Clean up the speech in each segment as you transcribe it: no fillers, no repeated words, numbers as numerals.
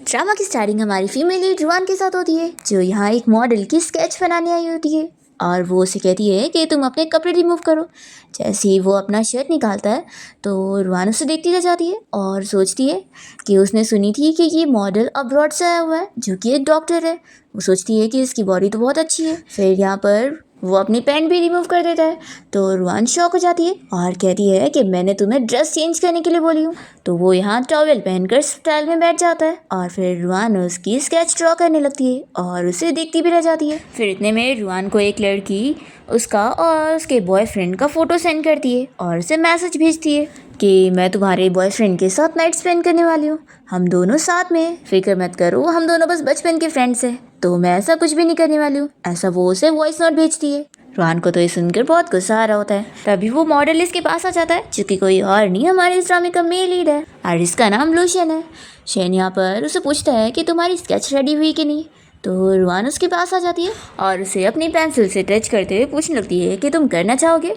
Drama की starting हमारी female lead Ruan के साथ होती है, जो यहाँ एक मॉडल की स्केच बनाने आई होती है और वो उसे कहती है कि तुम अपने कपड़े रिमूव करो। जैसे ही वो अपना शर्ट निकालता है तो रुआन उसे देखती रह जाती है और सोचती है कि उसने सुनी थी कि ये मॉडल अब्रॉड से आया हुआ है जो कि एक डॉक्टर है। वो सोचती है कि इसकी बॉडी तो बहुत अच्छी है। फिर यहाँ पर वो अपनी पैंट भी रिमूव कर देता है तो रुआन शॉक हो जाती है और कहती है कि मैंने तुम्हें ड्रेस चेंज करने के लिए बोली हूँ। तो वो यहाँ टॉवेल पहनकर स्टाइल में बैठ जाता है और फिर रुआन उसकी स्केच ड्रॉ करने लगती है और उसे देखती भी रह जाती है। फिर इतने में रुआन को एक लड़की उसका और उसके बॉयफ्रेंड का फ़ोटो सेंड करती है और उसे मैसेज भेजती है कि मैं तुम्हारे बॉयफ्रेंड के साथ नाइट स्पेंड करने वाली हूँ, हम दोनों साथ में, फिक्र मत करो, हम दोनों बस बचपन के फ्रेंड्स हैं, तो मैं ऐसा कुछ भी नहीं करने वाली हूँ। ऐसा वो उसे वॉइस नोट भेजती है। रुआन को तो ये सुनकर बहुत गुस्सा आ रहा होता है। तभी वो मॉडल इसके पास आ जाता है, जो कि कोई और नहीं हमारे इस ड्रामे का मेल लीड है और इसका नाम लूशियन है। शेन यहाँ पर उसे पूछता है कि तुम्हारी स्केच रेडी हुई कि नहीं। तो रुआन उसके पास आ जाती है और उसे अपनी पेंसिल से टच करते हुए पूछने लगती है कि तुम करना चाहोगे।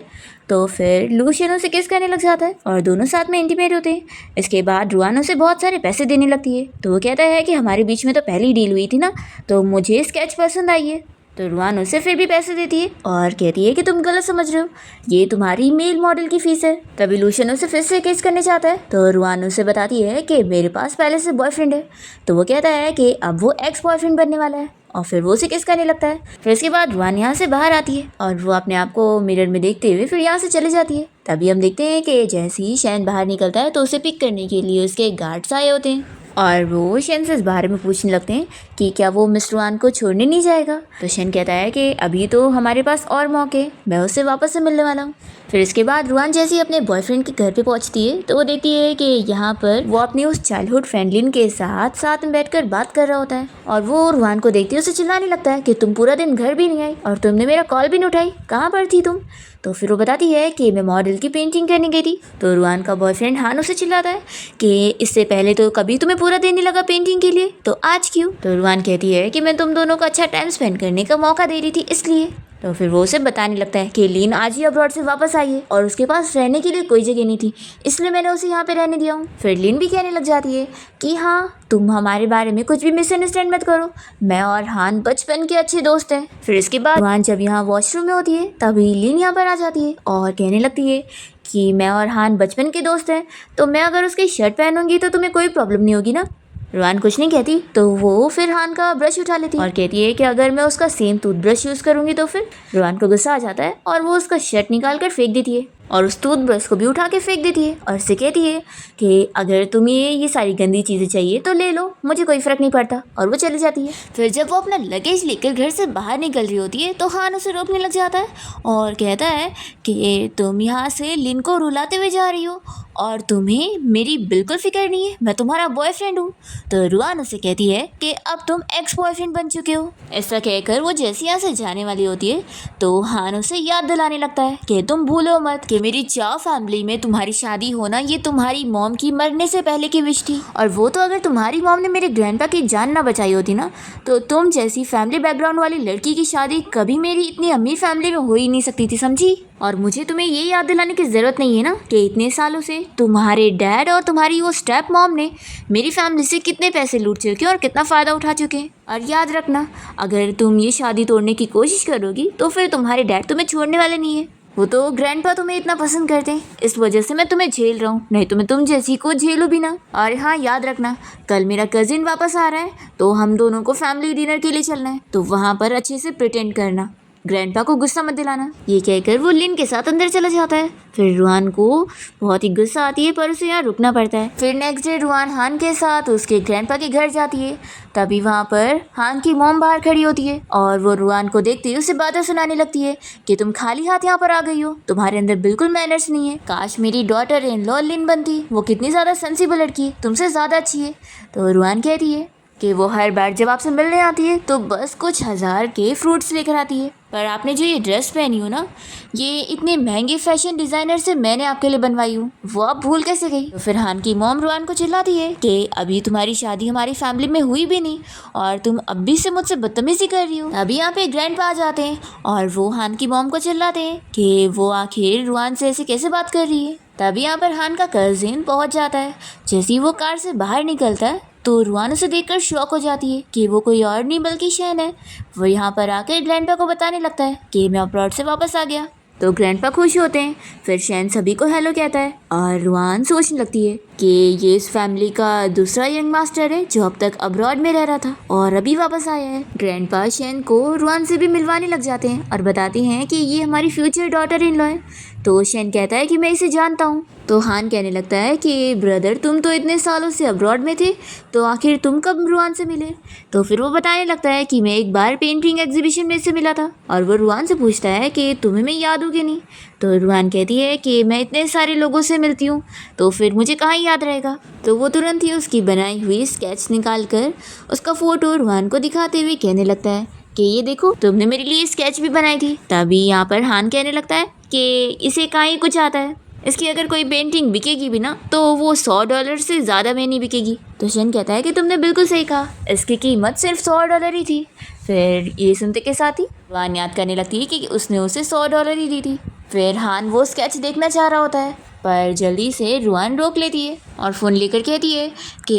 तो फिर लूशियन उसे किस करने लग जाता है और दोनों साथ में इंटीमेट होते हैं। इसके बाद रुआन उसे बहुत सारे पैसे देने लगती है। तो वो कहता है कि हमारे बीच में तो पहली डील हुई थी ना, तो मुझे स्केच पसंद आई है। तो रुआन उसे फिर भी पैसे देती है और कहती है कि तुम गलत समझ रहे हो, ये तुम्हारी मेल मॉडल की फीस है। तभी लूशियन उसे फिर से किस करने चाहता है तो रुआन उसे बताती है कि मेरे पास पहले से बॉयफ्रेंड है। तो वो कहता है कि अब वो एक्स बॉयफ्रेंड बनने वाला है और फिर वो उसे किस करने लगता है। फिर इसके बाद रुआन यहाँ से बाहर आती है और वो अपने आप को मिरर में देखते हुए फिर यहाँ से चली जाती है। तभी हम देखते हैं कि जैसे ही शैन बाहर निकलता है तो उसे पिक करने के लिए उसके गार्ड्स आए होते हैं और वो शैन से इस बारे में पूछने लगते हैं कि क्या वो मिस रुआन को छोड़ने नहीं जाएगा। तो शैन कहता है कि अभी तो हमारे पास और मौके, मैं उससे वापस से मिलने वाला हूँ। फिर इसके बाद रुआन जैसे ही अपने बॉयफ्रेंड के घर पे पहुंचती है तो वो देखती है कि यहाँ पर वो अपनी उस चाइल्डहुड फ्रेंड लिन के साथ में बैठकर बात कर रहा होता है और वो रुआन को देखती है उसे चिल्लाने लगता है कि तुम पूरा दिन घर भी नहीं आई और तुमने मेरा कॉल भी नहीं उठाई, कहाँ पर थी तुम। तो फिर वो बताती है कि मैं मॉडल की पेंटिंग करने गई थी। तो रुआन का बॉयफ्रेंड हान उसे चिल्लाता है कि इससे पहले तो कभी तुम्हें पूरा दिन नहीं लगा पेंटिंग के लिए, तो आज क्यों। तो रुआन कहती है कि मैं तुम दोनों को अच्छा टाइम स्पेंड करने का मौका दे रही थी इसलिए। तो फिर वो उसे बताने लगता है कि लिन आज ही अब्रॉड से वापस आई है और उसके पास रहने के लिए कोई जगह नहीं थी, इसलिए मैंने उसे यहाँ पे रहने दिया हूँ। फिर लिन भी कहने लग जाती है कि हाँ, तुम हमारे बारे में कुछ भी मिसअंडरस्टैंड मत करो, मैं और हान बचपन के अच्छे दोस्त हैं। फिर इसके बाद रुआन जब यहाँ वॉशरूम में होती है तभी लिन यहाँ पर आ जाती है और कहने लगती है कि मैं और हान बचपन के दोस्त हैं, तो मैं अगर उसकी शर्ट पहनूंगी तो तुम्हें कोई प्रॉब्लम नहीं होगी ना। रुआन कुछ नहीं कहती तो वो फिर हान का ब्रश उठा लेती है और कहती है कि अगर मैं उसका सेम टूथब्रश यूज़ करूंगी तो फिर। रुआन को गुस्सा आ जाता है और वो उसका शर्ट निकाल कर फेंक देती है और उस टूथब्रश को भी उठा के फेंक देती है और उससे कहती है कि अगर तुम्हें ये सारी गंदी चीज़ें चाहिए तो ले लो, मुझे कोई फ़र्क नहीं पड़ता, और वो चली जाती है। फिर जब वो अपना लगेज लेकर घर से बाहर निकल रही होती है तो हान उसे रोकने लग जाता है और कहता है कि तुम यहाँ से लिन को रुलाते हुए जा रही हो और तुम्हें मेरी बिल्कुल फिक्र नहीं है, मैं तुम्हारा बॉयफ्रेंड हूँ। तो रुआन उसे कहती है कि अब तुम एक्स बॉयफ्रेंड बन चुके हो। ऐसा कहकर वो जैसे यहाँ से जाने वाली होती है तो हान उसे याद दिलाने लगता है कि तुम भूलो मत कि मेरी चाओ फैमिली में तुम्हारी शादी होना ये तुम्हारी मॉम की मरने से पहले की विश थी, और वो तो अगर तुम्हारी मॉम ने मेरे ग्रैंडपा की जान ना बचाई होती ना तो तुम जैसी फैमिली बैकग्राउंड वाली लड़की की शादी कभी मेरी इतनी अमीर फैमिली में हो ही नहीं सकती थी, समझी। और मुझे तुम्हें ये याद दिलाने की ज़रूरत नहीं है ना कि इतने सालों से तुम्हारे डैड और तुम्हारी वो स्टेप मॉम ने मेरी फैमिली से कितने पैसे लूट चुके और कितना फ़ायदा उठा चुके हैं। और याद रखना, अगर तुम ये शादी तोड़ने की कोशिश करोगी तो फिर तुम्हारे डैड तुम्हें छोड़ने वाले नहीं है, वो तो ग्रैंडपा तुम्हें इतना पसंद करते हैं, इस वजह से मैं तुम्हें झेल रहा हूँ, नहीं तो मैं तुम जैसी को झेलूँ भी ना। और हाँ, याद रखना, कल मेरा कजिन वापस आ रहा है तो हम दोनों को फैमिली डिनर के लिए चलना है, तो वहाँ पर अच्छे से प्रिटेंड करना, ग्रैंडपा को गुस्सा मत दिलाना। ये कहकर वो लिन के साथ अंदर चला जाता है। फिर रुआन को बहुत ही गुस्सा आती है पर उसे यहाँ रुकना पड़ता है। फिर नेक्स्ट डे रुआन हान के साथ उसके ग्रैंडपा के घर जाती है। तभी वहाँ पर हान की मॉम बाहर खड़ी होती है और वो रुआन को देखते ही उसे बातें सुनाने लगती है कि तुम खाली हाथ यहाँ पर आ गई हो, तुम्हारे अंदर बिल्कुल मैनर्स नहीं है, काश मेरी डॉटर इन लॉ लिन बनती, वो कितनी ज़्यादा सेंसिबल लड़की है, तुमसे ज़्यादा अच्छी है। तो रुआन कहती है कि वो हर बार जब आपसे मिलने आती है तो बस कुछ हज़ार के फ्रूट्स लेकर आती है, पर आपने जो ये ड्रेस पहनी हो ना, ये इतने महंगे फैशन डिज़ाइनर से मैंने आपके लिए बनवाई हूँ, वो आप भूल कैसे गई। तो फिर हान की मॉम रुआन को चिल्लाती है कि अभी तुम्हारी शादी हमारी फैमिली में हुई भी नहीं और तुम अब भी से मुझसे बदतमीजी कर रही हो। अभी यहाँ पे ग्रैंडपा आ जाते हैं और वो हान की मॉम को चिल्लाते हैं कि वो आखिर रुआन से ऐसे कैसे बात कर रही है। तभी यहाँ पर हान का कजिन पहुँच जाता है। जैसे ही वो कार से बाहर निकलता है तो रुआन उसे देखकर शॉक हो जाती है कि वो कोई और नहीं बल्कि शैन है। वो यहाँ पर आकर ग्रैंडपा को बताने लगता है कि मैं अब्रॉड से वापस आ गया। तो ग्रैंडपा खुश होते हैं। फिर शैन सभी को हेलो कहता है और रुआन सोचने लगती है कि ये इस फैमिली का दूसरा यंग मास्टर है जो अब तक अब्रॉड में रह रहा था और अभी वापस आया है। ग्रैंडपा शैन को रुआन से भी मिलवाने लग जाते हैं और बताते हैं कि ये हमारी फ्यूचर डॉटर इन लॉ है। तो शैन कहता है कि मैं इसे जानता हूँ। तो हान कहने लगता है कि ब्रदर तुम तो इतने सालों से अब्रॉड में थे, तो आखिर तुम कब रुआन से मिले? तो फिर वो बताने लगता है कि मैं एक बार पेंटिंग एग्जीबिशन में से मिला था। और वो रुआन से पूछता है कि तुम्हें मैं याद हूँ कि नहीं? तो रुआन कहती है कि मैं इतने सारे लोगों से मिलती हूँ तो फिर मुझे कहाँ याद रहेगा। तो वो तुरंत ही उसकी बनाई हुई स्केच निकाल कर उसका फ़ोटो रुआन को दिखाते हुए कहने लगता है कि ये देखो तुमने मेरे लिए स्केच भी बनाई थी। तभी यहाँ पर हान कहने लगता है कि इसे कहाँ ही कुछ आता है, इसकी अगर कोई पेंटिंग बिकेगी भी ना तो वो $100 से ज़्यादा में नहीं बिकेगी। तो शन कहता है कि तुमने बिल्कुल सही कहा, इसकी कीमत सिर्फ $100 ही थी। फिर ये सुनते के साथ ही रुआन याद करने लगती है कि उसने उसे $100 ही दी थी। फिर हान वो स्केच देखना चाह रहा होता है पर जल्दी से रुआन रोक लेती है और फ़ोन लेकर कहती है कि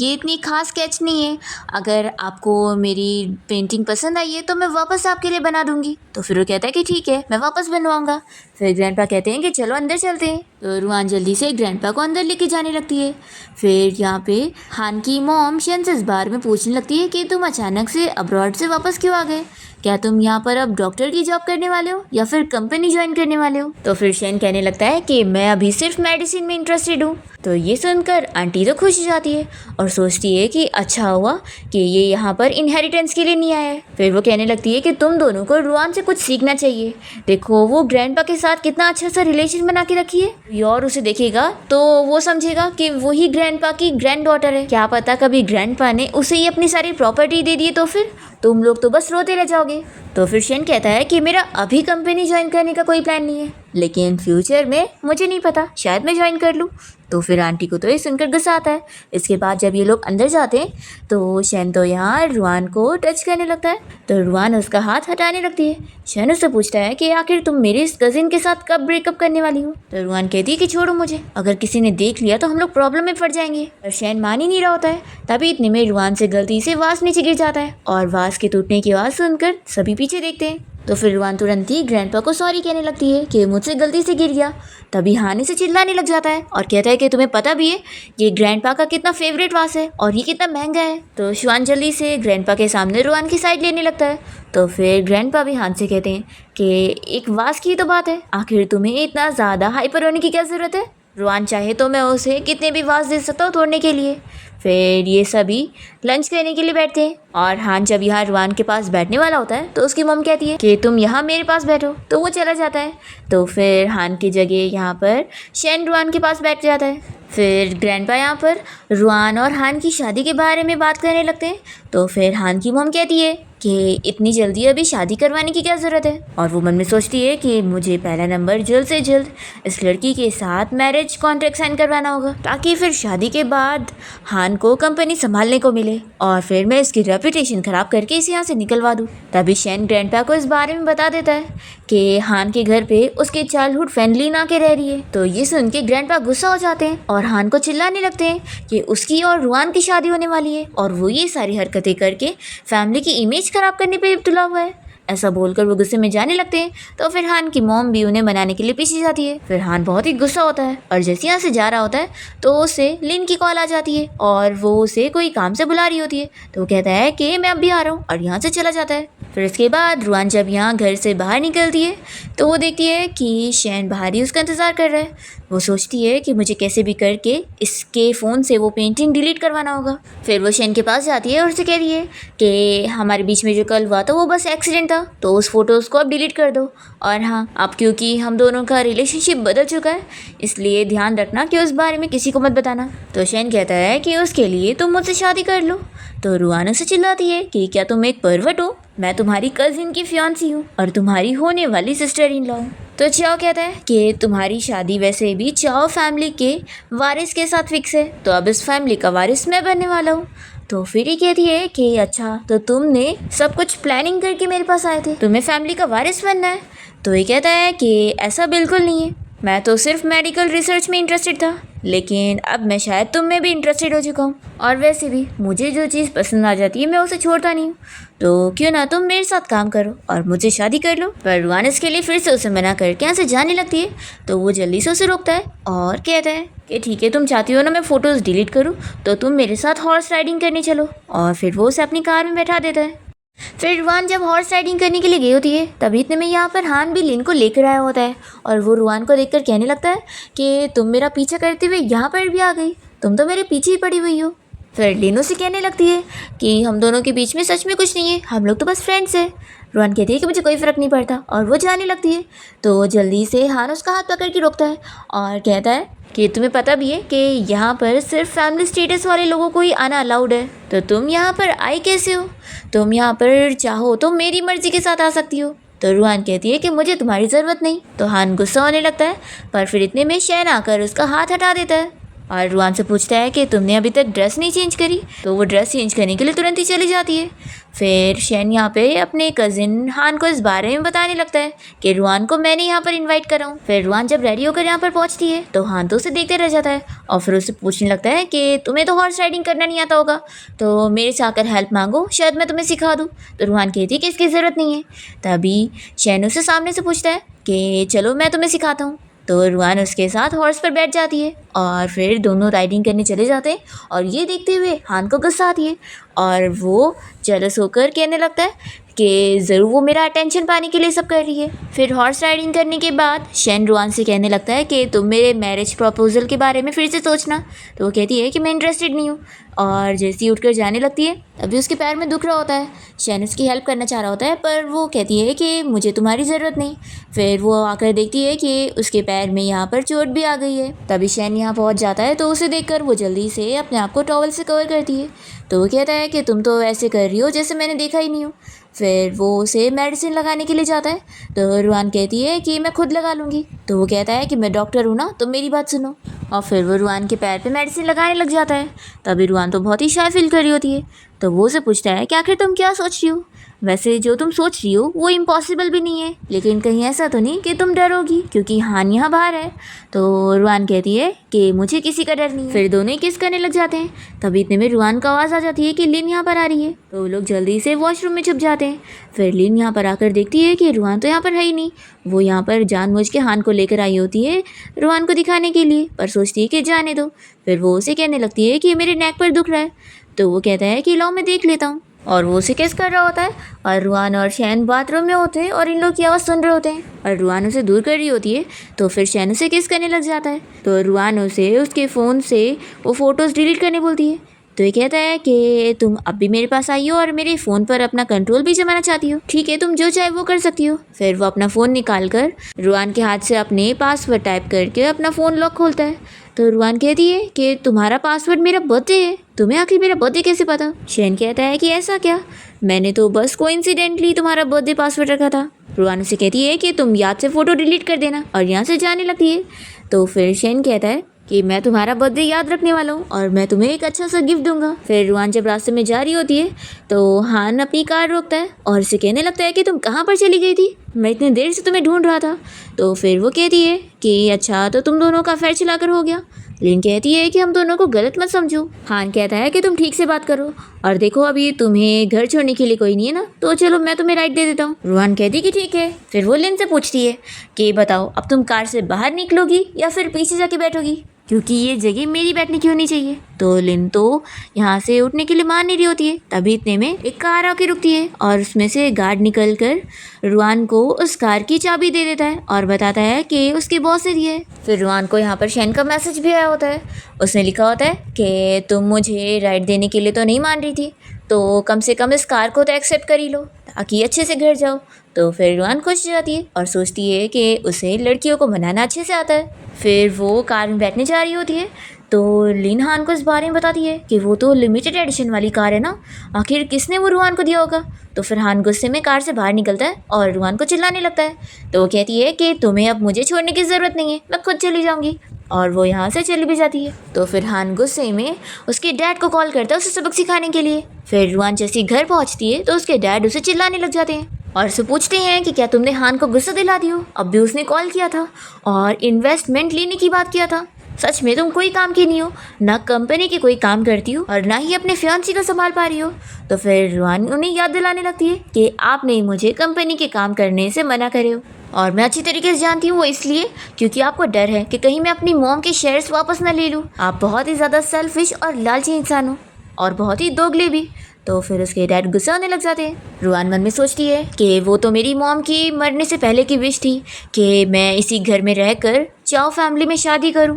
ये इतनी खास स्केच नहीं है, अगर आपको मेरी पेंटिंग पसंद आई है तो मैं वापस आपके लिए बना दूंगी। तो फिर वो कहता है कि ठीक है मैं वापस बनवाऊंगा। फिर ग्रैंडपा कहते हैं कि चलो अंदर चलते हैं। तो रुआन जल्दी से ग्रैंडपा को अंदर लेके जाने लगती है। फिर यहाँ पे हान की मॉम शन से इस बारे में पूछने लगती है कि तुम अचानक से अब्रॉड से वापस क्यों आ गए? क्या तुम यहाँ पर अब डॉक्टर की जॉब करने वाले हो या फिर कंपनी ज्वाइन करने वाले हो? तो फिर शेन कहने लगता है कि मैं अभी सिर्फ मेडिसिन में इंटरेस्टेड हूँ। तो ये सुनकर आंटी तो खुश हो जाती है और सोचती है कि अच्छा हुआ कि ये यहाँ पर इनहेरिटेंस के लिए नहीं आया है। फिर वो कहने लगती है कि तुम दोनों को रुआन से कुछ सीखना चाहिए। देखो वो ग्रैंडपा के साथ कितना अच्छा सा रिलेशन बना के रखी है, और उसे देखेगा तो वो समझेगा कि वही ग्रैंडपा की ग्रैंड डॉटर है। क्या पता कभी ग्रैंडपा ने उसे ही अपनी सारी प्रॉपर्टी दे दी तो फिर तुम लोग तो बस रोते रह जाओगे। तो फिर शेन कहता है कि मेरा अभी कंपनी ज्वाइन करने का कोई प्लान नहीं है, लेकिन फ्यूचर में मुझे नहीं पता, शायद मैं ज्वाइन कर लूँ। तो फिर आंटी को तो ये सुनकर गुस्सा आता है। इसके बाद जब ये लोग अंदर जाते हैं तो शेन तो यहाँ रुआन को टच करने लगता है। तो रुआन उसका हाथ हटाने लगती है। शेन उससे पूछता है कि आखिर तुम मेरे इस कजिन के साथ कब ब्रेकअप करने वाली हो? तो रुआन कहती है कि छोड़ो मुझे, अगर किसी ने देख लिया तो हम लोग प्रॉब्लम में पड़ जाएंगे। पर शेन मान ही नहीं रहा होता है। तभी इतने में रुआन से गलती से वास नीचे गिर जाता है और वास के टूटने की आवाज़ सुनकर सभी पीछे देखते हैं। तो फिर रुआन तुरंत ही ग्रैंडपा को सॉरी कहने लगती है कि मुझसे गलती से गिर गया। तभी हानि से चिल्लाने लग जाता है और कहता है कि तुम्हें पता भी है ये ग्रैंडपा का कितना फेवरेट वास है और ये कितना महंगा है। तो श्वान जल्दी से ग्रैंडपा के सामने रुआन की साइड लेने लगता है। तो फिर ग्रैंडपा भी हान से कहते हैं कि एक वास की तो बात है, आखिर तुम्हें इतना ज़्यादा हाइपर होने की क्या ज़रूरत है? रुआन चाहे तो मैं उसे कितने भी वास दे सकता हूँ तोड़ने के लिए। फिर ये सभी लंच करने के लिए बैठते हैं और हान जब यहाँ रुआन के पास बैठने वाला होता है तो उसकी मम कहती है कि तुम यहाँ मेरे पास बैठो। तो वो चला जाता है। तो फिर हान की जगह यहाँ पर शेन रुआन के पास बैठ जाता है। फिर ग्रैंडपा यहाँ पर रुआन और हान की शादी के बारे में बात करने लगते हैं। तो फिर हान की मम कहती है कि इतनी जल्दी अभी शादी करवाने की क्या ज़रूरत है? और वो मन में सोचती है कि मुझे पहला नंबर जल्द से जल्द इस लड़की के साथ मैरिज कॉन्ट्रैक्ट साइन करवाना होगा ताकि फिर शादी के बाद हान को कंपनी संभालने को मिले और फिर मैं इसकी रेपुटेशन ख़राब करके इसे यहाँ से निकलवा दूँ। तभी शेन ग्रैंडपा को इस बारे में बता देता है कि हान के घर पे उसके चाइल्डहुड फ्रेंड लीन आके रह रही है। तो ये सुन के ग्रैंडपा गुस्सा हो जाते हैं और हान को चिल्लाने लगते हैं कि उसकी और रुआन की शादी होने वाली है और वो ये सारी हरकतें करके फैमिली की इमेज खराब करने पे तुला हुआ है। ऐसा बोलकर वो गुस्से में जाने लगते हैं। तो फिर हान की मॉम भी उन्हें मनाने के लिए पीछे जाती है। फिर हान बहुत ही गुस्सा होता है और जैसे यहाँ से जा रहा होता है तो उसे लिन की कॉल आ जाती है और वो उसे कोई काम से बुला रही होती है। तो वो कहता है कि मैं अब भी आ रहा हूँ और यहाँ से चला जाता है। फिर इसके बाद रुआन जब यहाँ घर से बाहर निकलती है तो वो देखती है कि शेन बाहर ही उसका इंतज़ार कर रहा है। वो सोचती है कि मुझे कैसे भी करके इसके फ़ोन से वो पेंटिंग डिलीट करवाना होगा। फिर वो शेन के पास जाती है और उसे कह रही है कि हमारे बीच में जो कल हुआ था वो बस एक्सीडेंट था, तो उस फ़ोटोज़ को अब डिलीट कर दो। और हाँ, अब क्योंकि हम दोनों का रिलेशनशिप बदल चुका है इसलिए ध्यान रखना कि उस बारे में किसी को मत बताना। तो शेन कहता है कि उसके लिए तुम मुझसे शादी कर लो। तो रुआन से चिल्लाती है कि क्या तुम एक परवट हो? मैं तुम्हारी कजिन की फियांसी हूँ और तुम्हारी होने वाली सिस्टर इन लॉ हूँ। तो चाओ कहता है कि तुम्हारी शादी वैसे भी चाओ फैमिली के वारिस के साथ फिक्स है, तो अब इस फैमिली का वारिस मैं बनने वाला हूँ। तो फिर ही कहती है कि अच्छा तो तुमने सब कुछ प्लानिंग करके मेरे पास आए थे, तुम्हें फैमिली का वारिस बनना है? तो ये कहता है कि ऐसा बिल्कुल नहीं है, मैं तो सिर्फ मेडिकल रिसर्च में इंटरेस्टेड था, लेकिन अब मैं शायद तुम में भी इंटरेस्टेड हो चुका हूँ, और वैसे भी मुझे जो चीज़ पसंद आ जाती है मैं उसे छोड़ता नहीं हूँ, तो क्यों ना तुम मेरे साथ काम करो और मुझे शादी कर लो। पर रुआन इसके लिए फिर से उसे मना करके यहाँ से जाने लगती है, तो वो जल्दी से उसे रोकता है और कहता है कि ठीक है, तुम चाहती हो ना मैं फ़ोटोज़ डिलीट करूँ, तो तुम मेरे साथ हॉर्स राइडिंग करने चलो। और फिर वो उसे अपनी कार में बैठा देता है। फिर रुआन जब हॉर्स राइडिंग करने के लिए गई होती है, तभी इतने में यहाँ पर हान भी लिन को लेकर आया होता है, और वो रुआन को देखकर कहने लगता है कि तुम मेरा पीछा करते हुए यहाँ पर भी आ गई, तुम तो मेरे पीछे ही पड़ी हुई हो। फिर लिन उसे कहने लगती है कि हम दोनों के बीच में सच में कुछ नहीं है, हम लोग तो बस फ्रेंड्स हैं। रुआन कहती है कि मुझे कोई फ़र्क नहीं पड़ता, और वो जाने लगती है। तो जल्दी से हान उसका हाथ पकड़ के रोकता है और कहता है कि तुम्हें पता भी है कि यहाँ पर सिर्फ फैमिली स्टेटस वाले लोगों को ही आना अलाउड है, तो तुम यहाँ पर आई कैसे हो? तुम यहाँ पर चाहो तो मेरी मर्ज़ी के साथ आ सकती हो। तो रुआन कहती है कि मुझे तुम्हारी ज़रूरत नहीं। तो हान गुस्सा होने लगता है, पर फिर इतने में शैन आकर उसका हाथ हटा देता है और रुआन से पूछता है कि तुमने अभी तक ड्रेस नहीं चेंज करी। तो वो ड्रेस चेंज करने के लिए तुरंत ही चली जाती है। फिर शैन यहाँ पे अपने कज़िन हान को इस बारे में बताने लगता है कि रुआन को मैंने यहाँ पर इनवाइट करा हूँ। फिर रुआन जब रेडी होकर यहाँ पर पहुँचती है, तो हान तो उसे देखते रह जाता है और फिर उससे पूछने लगता है कि तुम्हें तो हॉर्स राइडिंग करना नहीं आता होगा, तो मेरे से आकर हेल्प मांगो, शायद मैं तुम्हें सिखा दूँ। तो रुआन कहती है कि इसकी ज़रूरत नहीं है। तभी शैन उससे सामने से पूछता है कि चलो मैं तुम्हें सिखाता हूँ। तो रुआन उसके साथ हॉर्स पर बैठ जाती है और फिर दोनों राइडिंग करने चले जाते हैं। और ये देखते हुए हान को गुस्सा आती है और वो जेलस होकर कहने लगता है कि ज़रूर वो मेरा अटेंशन पाने के लिए सब कर रही है। फिर हॉर्स राइडिंग करने के बाद शैन रुआन से कहने लगता है कि तुम मेरे मैरिज प्रपोजल के बारे में फिर से सोचना। तो वो कहती है कि मैं इंटरेस्टेड नहीं हूँ, और जैसे ही उठकर जाने लगती है तभी उसके पैर में दुख रहा होता है। शैन उसकी हेल्प करना चाह रहा होता है, पर वो कहती है कि मुझे तुम्हारी ज़रूरत नहीं। फिर वो आकर देखती है कि उसके पैर में यहाँ पर चोट भी आ गई है। तभी शैन यहाँ पहुँच जाता है, तो उसे देखकर वो जल्दी से अपने आप को टॉवल से कवर करती है। तो वो कहता है कि तुम तो ऐसे कर रही हो जैसे मैंने देखा ही नहीं हो। फिर वो उसे मेडिसिन लगाने के लिए जाता है, तो रुआन कहती है कि मैं खुद लगा लूँगी। तो वो कहता है कि मैं डॉक्टर हूँ ना, तो मेरी बात सुनो। और फिर वो रुआन के पैर पे मेडिसिन लगाने लग जाता है। तभी रुआन तो बहुत ही शाय फील कर रही होती है, तो वो उसे पूछता है कि आखिर तुम क्या सोच रही हो? वैसे जो तुम सोच रही हो वो इम्पॉसिबल भी नहीं है, लेकिन कहीं ऐसा तो नहीं कि तुम डरोगी क्योंकि हान यहाँ बाहर है। तो रुआन कहती है कि मुझे किसी का डर नहीं है। फिर दोनों ही किस करने लग जाते हैं। तभी इतने में रुआन का आवाज़ आ जाती है कि लिन यहाँ पर आ रही है। तो वो लोग जल्दी से वॉशरूम में छुप जाते हैं। फिर लिन यहाँ पर आकर देखती है कि रुआन तो यहाँ पर है ही नहीं। वो यहाँ पर जानबूझ के हान को लेकर आई होती है रुआन को दिखाने के लिए, पर सोचती है कि जाने दो। फिर वो उसे कहने लगती है कि मेरे नेक पर दुख रहा है। तो वो कहता है कि लाओ मैं देख लेता हूँ, और वो उसे किस कर रहा होता है। और रुआन और शैन बाथरूम में होते हैं और इन लोग की आवाज़ सुन रहे होते हैं, और रुआन उसे दूर कर रही होती है। तो फिर शैन उसे किस करने लग जाता है। तो रुआन उसे उसके फ़ोन से वो फ़ोटोज़ डिलीट करने बोलती है। तो ये कहता है कि तुम अब भी मेरे पास आई हो और मेरे फ़ोन पर अपना कंट्रोल भी जमाना चाहती हो, ठीक है, तुम जो चाहे वो कर सकती हो। फिर वो अपना फ़ोन निकाल कर रुआन के हाथ से अपने पासवर्ड टाइप करके अपना फ़ोन लॉक खोलता है। तो रुआन कहती है कि तुम्हारा पासवर्ड मेरा बर्थडे है, तुम्हें आखिर मेरा बर्थडे कैसे पता? शैन कहता है कि ऐसा क्या, मैंने तो बस कोइंसिडेंटली तुम्हारा बर्थडे पासवर्ड रखा था। रुआन उसे कहती है कि तुम याद से फ़ोटो डिलीट कर देना, और यहाँ से जाने लगती है। तो फिर शैन कहता है कि मैं तुम्हारा बर्थडे याद रखने वाला हूँ और मैं तुम्हें एक अच्छा सा गिफ्ट दूंगा। फिर रुआन जब रास्ते में जा रही होती है, तो हान अपनी कार रोकता है और उसे कहने लगता है कि तुम कहाँ पर चली गई थी, मैं इतनी देर से तुम्हें ढूंढ रहा था। तो फिर वो कहती है कि अच्छा, तो तुम दोनों का अफेयर चलाकर हो गया। लिन कहती है कि हम दोनों को गलत मत समझो। हान कहता है कि तुम ठीक से बात करो, और देखो अभी तुम्हें घर छोड़ने के लिए कोई नहीं है ना, तो चलो मैं तुम्हें राइड दे देता हूँ। रुआन कहती है कि ठीक है। फिर वो लिन से पूछती है कि बताओ, अब तुम कार से बाहर निकलोगी या फिर पीछे जाके बैठोगी, क्योंकि ये जगह मेरी बैठने की होनी चाहिए। तो लिन तो यहाँ से उठने के लिए मान नहीं रही होती है। तभी इतने में एक कार आके रुकती है और उसमें से गार्ड निकल कर रुआन को उस कार की चाबी दे देता है और बताता है कि उसकी बॉस ने दी है। फिर रुआन को यहाँ पर शैन का मैसेज भी आया होता है। उसने लिखा होता है कि तुम मुझे राइड देने के लिए तो नहीं मान रही थी, तो कम से कम इस कार को तो एक्सेप्ट कर ही लो ताकि अच्छे से घर जाओ। तो फिर रुआन खुश हो जाती है और सोचती है कि उसे लड़कियों को मनाना अच्छे से आता है। फिर वो कार में बैठने जा रही होती है, तो लिन हान को इस बारे में बताती है कि वो तो लिमिटेड एडिशन वाली कार है ना, आखिर किसने वो रुआन को दिया होगा। तो फिर हान गुस्से में कार से बाहर निकलता है और रुआन को चिल्लाने लगता है। तो वो कहती है कि तुम्हें अब मुझे छोड़ने की ज़रूरत नहीं है, मैं खुद चली जाऊँगी, और वो यहाँ से चली भी जाती है। तो फिर हान गुस्से में उसके डैड को कॉल करता है उसे सबक सिखाने के लिए। फिर रुआन जैसे घर पहुँचती है तो उसके डैड उसे चिल्लाने लग जाते हैं और उसे पूछते हैं कि क्या तुमने हान को गुस्सा दिला दी हो, अब भी उसने कॉल किया था और इन्वेस्टमेंट लेने की बात किया था। सच में तुम कोई काम की नहीं हो, ना कंपनी की कोई काम करती हो और ना ही अपने फियांसी को संभाल पा रही हो। तो फिर रुआन उन्हें याद दिलाने लगती है कि आपने ही मुझे कंपनी के काम करने से मना करे हो, और मैं अच्छी तरीके से जानती हूँ वो इसलिए क्योंकि आपको डर है कि कहीं मैं अपनी मॉम के शेयर्स वापस न ले लूँ। आप बहुत ही ज़्यादा सेल्फिश और लालची इंसान हो और बहुत ही दोगले भी। तो फिर उसके डैड गुस्सा होने लग जाते हैं। रुआन मन में सोचती है कि वो तो मेरी मॉम की मरने से पहले की विश थी कि मैं इसी घर में रहकर चाओ फैमिली में शादी करूं,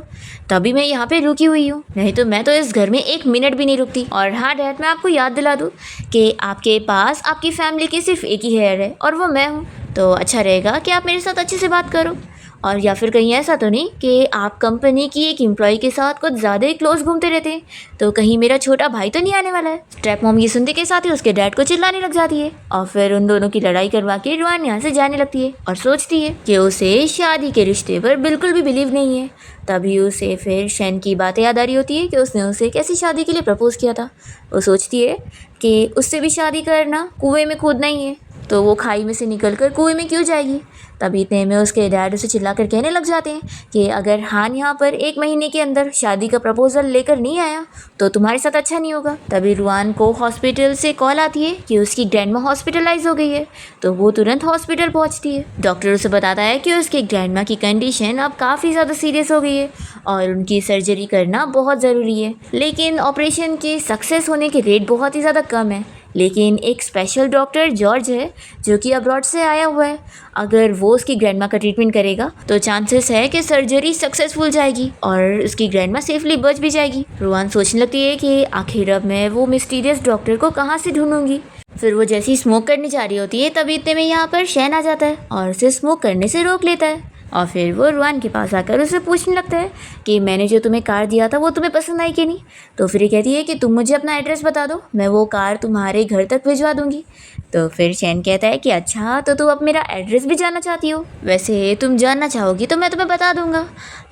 तभी मैं यहाँ पे रुकी हुई हूँ, नहीं तो मैं तो इस घर में एक मिनट भी नहीं रुकती। और हाँ डैड, मैं आपको याद दिला दूँ कि आपके पास आपकी फैमिली की सिर्फ एक ही हेयर है और वो मैं हूँ, तो अच्छा रहेगा कि आप मेरे साथ अच्छे से बात करो। और या फिर कहीं ऐसा तो नहीं कि आप कंपनी की एक एम्प्लॉय के साथ कुछ ज़्यादा ही क्लोज घूमते रहते हैं, तो कहीं मेरा छोटा भाई तो नहीं आने वाला है। स्टेप मॉम ये सुनते के साथ ही उसके डैड को चिल्लाने लग जाती है और फिर उन दोनों की लड़ाई करवा के रुआन यहाँ से जाने लगती है और सोचती है कि उसे शादी के रिश्ते पर बिल्कुल भी बिलीव नहीं है। तभी उसे फिर शैन की बातें याद आ रही होती है कि उसने उसे कैसी शादी के लिए प्रपोज किया था। वो सोचती है कि उससे भी शादी करना कुएं में कूदना ही है, तो वो खाई में से निकलकर कुएं में क्यों जाएगी। तभी इतने में उसके डैड उसे चिल्लाकर कहने लग जाते हैं कि अगर हान यहाँ पर 1 महीने के अंदर शादी का प्रपोजल लेकर नहीं आया तो तुम्हारे साथ अच्छा नहीं होगा। तभी रुआन को हॉस्पिटल से कॉल आती है कि उसकी ग्रैंडमा हॉस्पिटलाइज हो गई है, तो वो तुरंत हॉस्पिटल पहुँचती है। डॉक्टर उसे बताता है कि उसकी ग्रैंडमा की कंडीशन अब काफ़ी ज़्यादा सीरियस हो गई है और उनकी सर्जरी करना बहुत ज़रूरी है, लेकिन ऑपरेशन के सक्सेस होने के रेट बहुत ही ज़्यादा कम है। लेकिन एक स्पेशल डॉक्टर जॉर्ज है जो कि अब्रॉड से आया हुआ है, अगर वो उसकी ग्रैंडमा का ट्रीटमेंट करेगा तो चांसेस है कि सर्जरी सक्सेसफुल जाएगी और उसकी ग्रैंडमा सेफली बच भी जाएगी। रुआन सोचने लगती है कि आखिर अब मैं वो मिस्टीरियस डॉक्टर को कहाँ से ढूंढूंगी। फिर वो जैसी स्मोक करने जा रही होती है तभी इतने में यहाँ पर शैन आ जाता है और उसे स्मोक करने से रोक लेता है और फिर वो रुआन के पास आकर उसे पूछने लगता है कि मैंने जो तुम्हें कार दिया था वो तुम्हें पसंद आई कि नहीं। तो फिर ये कहती है कि तुम मुझे अपना एड्रेस बता दो, मैं वो कार तुम्हारे घर तक भिजवा दूंगी। तो फिर शैन कहता है कि अच्छा, तो तुम अब मेरा एड्रेस भी जानना चाहती हो। वैसे तुम जानना चाहोगी तो मैं तुम्हें बता दूंगा,